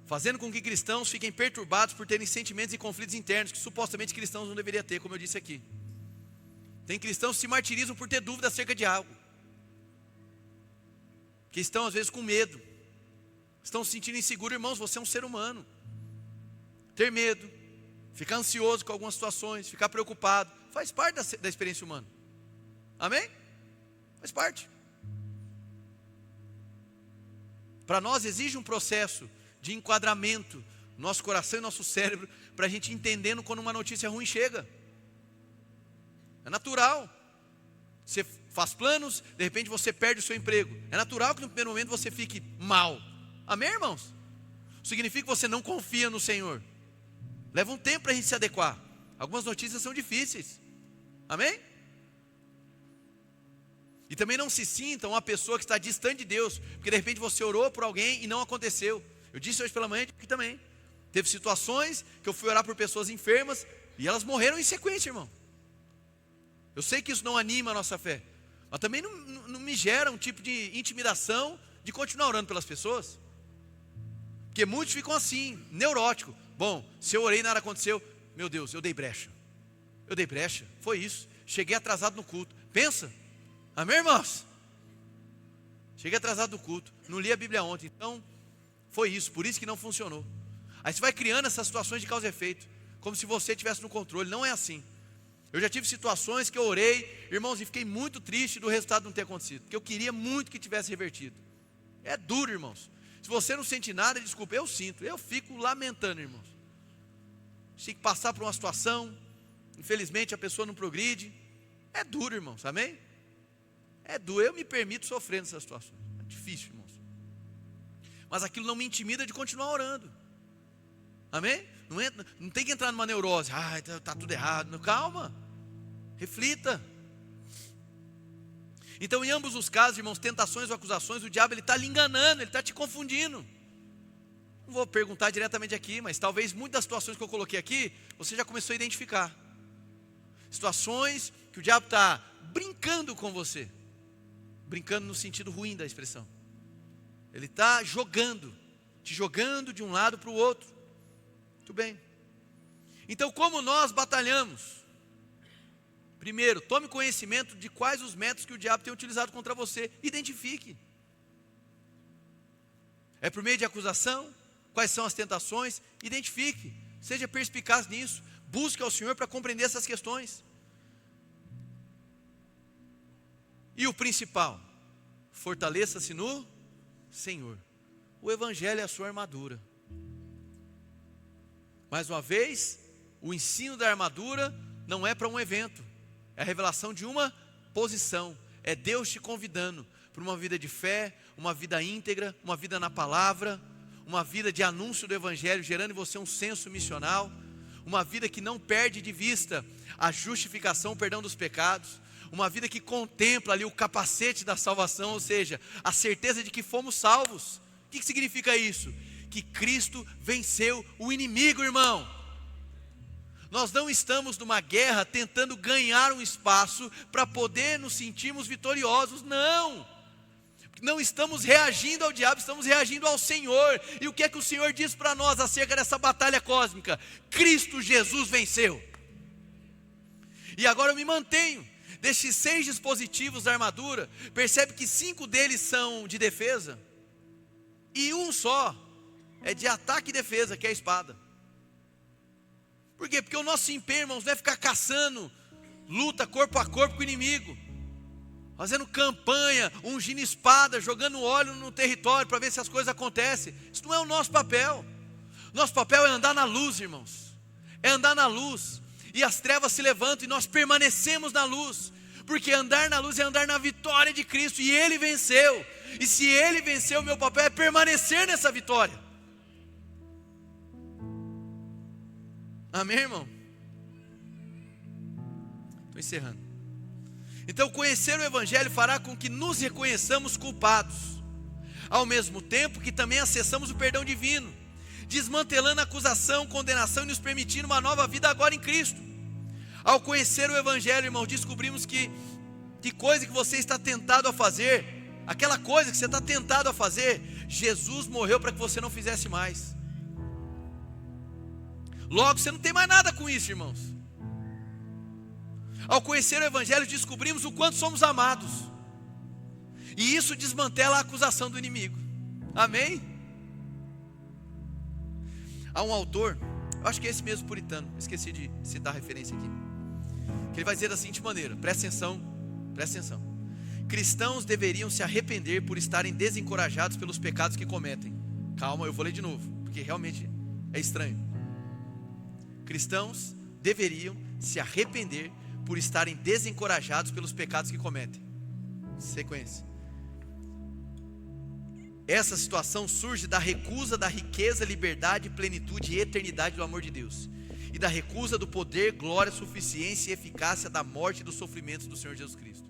fazendo com que cristãos fiquem perturbados por terem sentimentos e conflitos internos que supostamente cristãos não deveriam ter, como eu disse aqui. Tem cristãos que se martirizam por ter dúvida acerca de algo, que estão às vezes com medo, estão se sentindo inseguros. Irmãos, você é um ser humano. Ter medo, ficar ansioso com algumas situações, ficar preocupado, faz parte da experiência humana. Amém? Faz parte. Para nós exige um processo de enquadramento no nosso coração e nosso cérebro, para a gente entendendo quando uma notícia ruim chega. É natural. Você faz planos, de repente você perde o seu emprego. É natural que no primeiro momento você fique mal. Amém, irmãos? Significa que você não confia no Senhor. Leva um tempo para a gente se adequar. Algumas notícias são difíceis. Amém? E também não se sinta uma pessoa que está distante de Deus, porque de repente você orou por alguém e não aconteceu. Eu disse hoje pela manhã aqui também. Teve situações que eu fui orar por pessoas enfermas e elas morreram em sequência, irmão. Eu sei que isso não anima a nossa fé, mas também não me gera um tipo de intimidação de continuar orando pelas pessoas. Porque muitos ficam assim, neurótico. Bom, se eu orei e nada aconteceu, meu Deus, eu dei brecha. Foi isso. Cheguei atrasado no culto. Pensa, amém, irmãos? Cheguei atrasado no culto, não li a Bíblia ontem, então foi isso, por isso que não funcionou. Aí você vai criando essas situações de causa e efeito, como se você estivesse no controle. Não é assim. Eu já tive situações que eu orei, irmãos, e fiquei muito triste do resultado não ter acontecido, porque eu queria muito que tivesse revertido. É duro, irmãos. Se você não sente nada, desculpa, eu sinto, eu fico lamentando, irmãos. Tem que passar por uma situação, infelizmente a pessoa não progride. É duro, irmãos, amém? É duro, eu me permito sofrer nessas situações. É difícil, irmãos. Mas aquilo não me intimida de continuar orando. Amém? Não tem que entrar numa neurose. Está tudo errado. Não, calma. Reflita. Então, em ambos os casos, irmãos, tentações ou acusações, o diabo está lhe enganando, ele está te confundindo. Não vou perguntar diretamente aqui, mas talvez muitas das situações que eu coloquei aqui, você já começou a identificar. Situações que o diabo está brincando com você. Brincando no sentido ruim da expressão. Ele está te jogando de um lado para o outro. Muito bem. Então, como nós batalhamos? Primeiro, tome conhecimento de quais os métodos que o diabo tem utilizado contra você. Identifique. É por meio de acusação? Quais são as tentações? Identifique. Seja perspicaz nisso. Busque ao Senhor para compreender essas questões. E o principal, fortaleça-se no Senhor. O Evangelho é a sua armadura. Mais uma vez, o ensino da armadura não é para um evento, é a revelação de uma posição. É Deus te convidando para uma vida de fé, uma vida íntegra, uma vida na palavra, uma vida de anúncio do Evangelho, gerando em você um senso missional, uma vida que não perde de vista a justificação, o perdão dos pecados, uma vida que contempla ali o capacete da salvação, ou seja, a certeza de que fomos salvos. O que significa isso? Que Cristo venceu o inimigo, irmão. Nós não estamos numa guerra tentando ganhar um espaço para poder nos sentirmos vitoriosos, não. Não estamos reagindo ao diabo, estamos reagindo ao Senhor. E o que é que o Senhor diz para nós acerca dessa batalha cósmica? Cristo Jesus venceu. E agora eu me mantenho. Destes 6 dispositivos da armadura, percebe que 5 deles são de defesa, e um só é de ataque e defesa, que é a espada. Por quê? Porque o nosso empenho, irmãos, não é ficar caçando luta corpo a corpo com o inimigo, fazendo campanha, ungindo espada, jogando óleo no território para ver se as coisas acontecem. Isso não é o nosso papel. Nosso papel é andar na luz, irmãos. É andar na luz. E as trevas se levantam e nós permanecemos na luz. Porque andar na luz é andar na vitória de Cristo. E Ele venceu. E se Ele venceu, o meu papel é permanecer nessa vitória. Amém, irmão? Estou encerrando. Então, conhecer o Evangelho fará com que nos reconheçamos culpados, ao mesmo tempo que também acessamos o perdão divino, desmantelando a acusação, condenação e nos permitindo uma nova vida agora em Cristo. Ao conhecer o Evangelho, irmão, descobrimos que coisa que você está tentado a fazer, aquela coisa que você está tentado a fazer, Jesus morreu para que você não fizesse mais. Logo, você não tem mais nada com isso, irmãos. Ao conhecer o Evangelho, descobrimos o quanto somos amados. E isso desmantela a acusação do inimigo. Amém? Há um autor, eu acho que é esse mesmo puritano, esqueci de citar a referência aqui, que ele vai dizer da seguinte maneira, presta atenção. Cristãos deveriam se arrepender por estarem desencorajados pelos pecados que cometem. Calma, eu vou ler de novo, porque realmente é estranho. Cristãos deveriam se arrepender por estarem desencorajados pelos pecados que cometem. Sequência. Essa situação surge da recusa da riqueza, liberdade, plenitude e eternidade do amor de Deus, e da recusa do poder, glória, suficiência e eficácia da morte e dos sofrimentos do Senhor Jesus Cristo.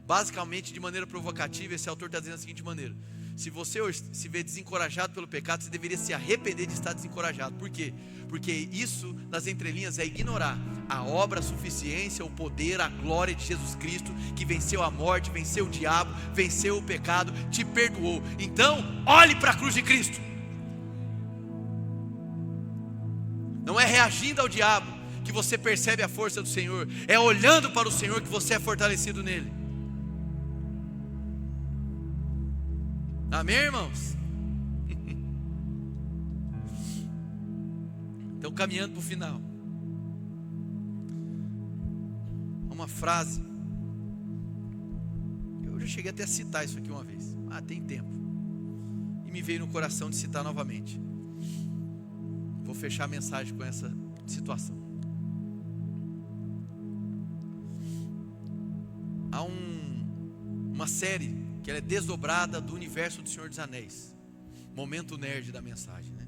Basicamente, de maneira provocativa, esse autor está dizendo da seguinte maneira: se você hoje se vê desencorajado pelo pecado, você deveria se arrepender de estar desencorajado. Por quê? Porque isso, nas entrelinhas, é ignorar a obra, a suficiência, o poder, a glória de Jesus Cristo, que venceu a morte, venceu o diabo, venceu o pecado, te perdoou. Então, olhe para a cruz de Cristo. Não é reagindo ao diabo que você percebe a força do Senhor, é olhando para o Senhor que você é fortalecido nele. Amém, irmãos? Então, caminhando para o final, uma frase, eu já cheguei até a citar isso aqui uma vez, tem tempo, e me veio no coração de citar novamente. Vou fechar a mensagem com essa situação. Há uma série que ela é desdobrada do universo do Senhor dos Anéis, momento nerd da mensagem, né?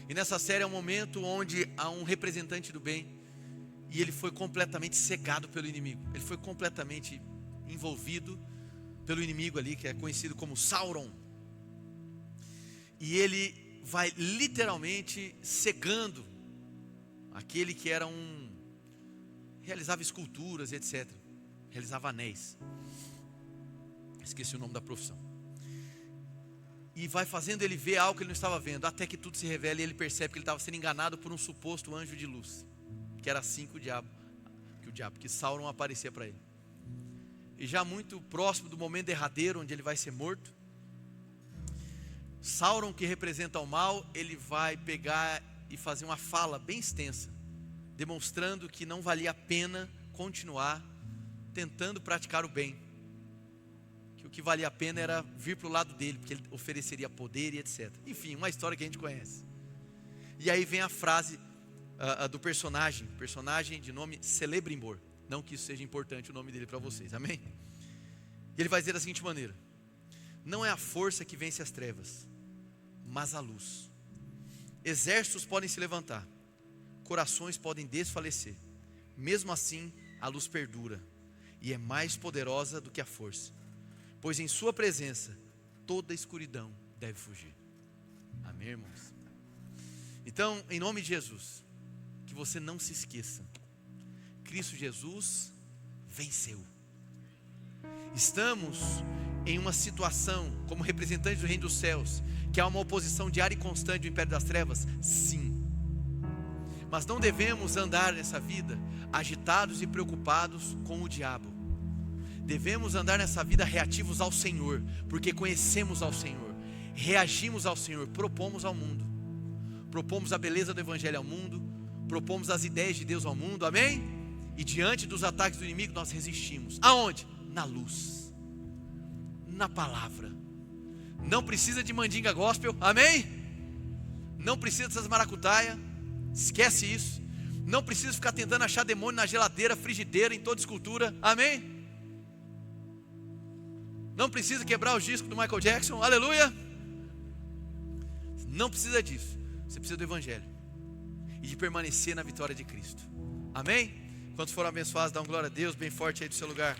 E nessa série é um momento onde há um representante do bem, e ele foi completamente cegado pelo inimigo. Ele foi completamente envolvido pelo inimigo ali, que é conhecido como Sauron. E ele vai literalmente cegando aquele que era realizava esculturas, etc. Realizava anéis. Esqueci o nome da profissão. E vai fazendo ele ver algo que ele não estava vendo, até que tudo se revela e ele percebe que ele estava sendo enganado por um suposto anjo de luz, que era assim que Sauron aparecia para ele. E já muito próximo do momento derradeiro, onde ele vai ser morto, Sauron, que representa o mal, ele vai pegar e fazer uma fala bem extensa, demonstrando que não valia a pena continuar tentando praticar o bem, que o que valia a pena era vir para o lado dele, porque ele ofereceria poder e etc. Enfim, uma história que a gente conhece. E aí vem a frase do personagem de nome Celebrimbor. Não que isso seja importante o nome dele para vocês, amém? E ele vai dizer da seguinte maneira: não é a força que vence as trevas, mas a luz. Exércitos podem se levantar, corações podem desfalecer, mesmo assim a luz perdura e é mais poderosa do que a força, pois em sua presença toda escuridão deve fugir. Amém, irmãos? Então, em nome de Jesus, que você não se esqueça, Cristo Jesus venceu. Estamos em uma situação como representantes do reino dos céus, que há uma oposição diária e constante do império das trevas? Sim. Mas não devemos andar nessa vida agitados e preocupados com o diabo. Devemos andar nessa vida reativos ao Senhor, porque conhecemos ao Senhor, reagimos ao Senhor, propomos ao mundo, propomos a beleza do Evangelho ao mundo, propomos as ideias de Deus ao mundo, amém? E diante dos ataques do inimigo nós resistimos. Aonde? Na luz, na palavra. Não precisa de mandinga gospel, amém? Não precisa dessas maracutaia, esquece isso. Não precisa ficar tentando achar demônio na geladeira, frigideira, em toda escultura, amém? Não precisa quebrar os discos do Michael Jackson, aleluia. Não precisa disso, você precisa do Evangelho e de permanecer na vitória de Cristo, amém? Quantos foram abençoados, dá glória a Deus bem forte aí do seu lugar.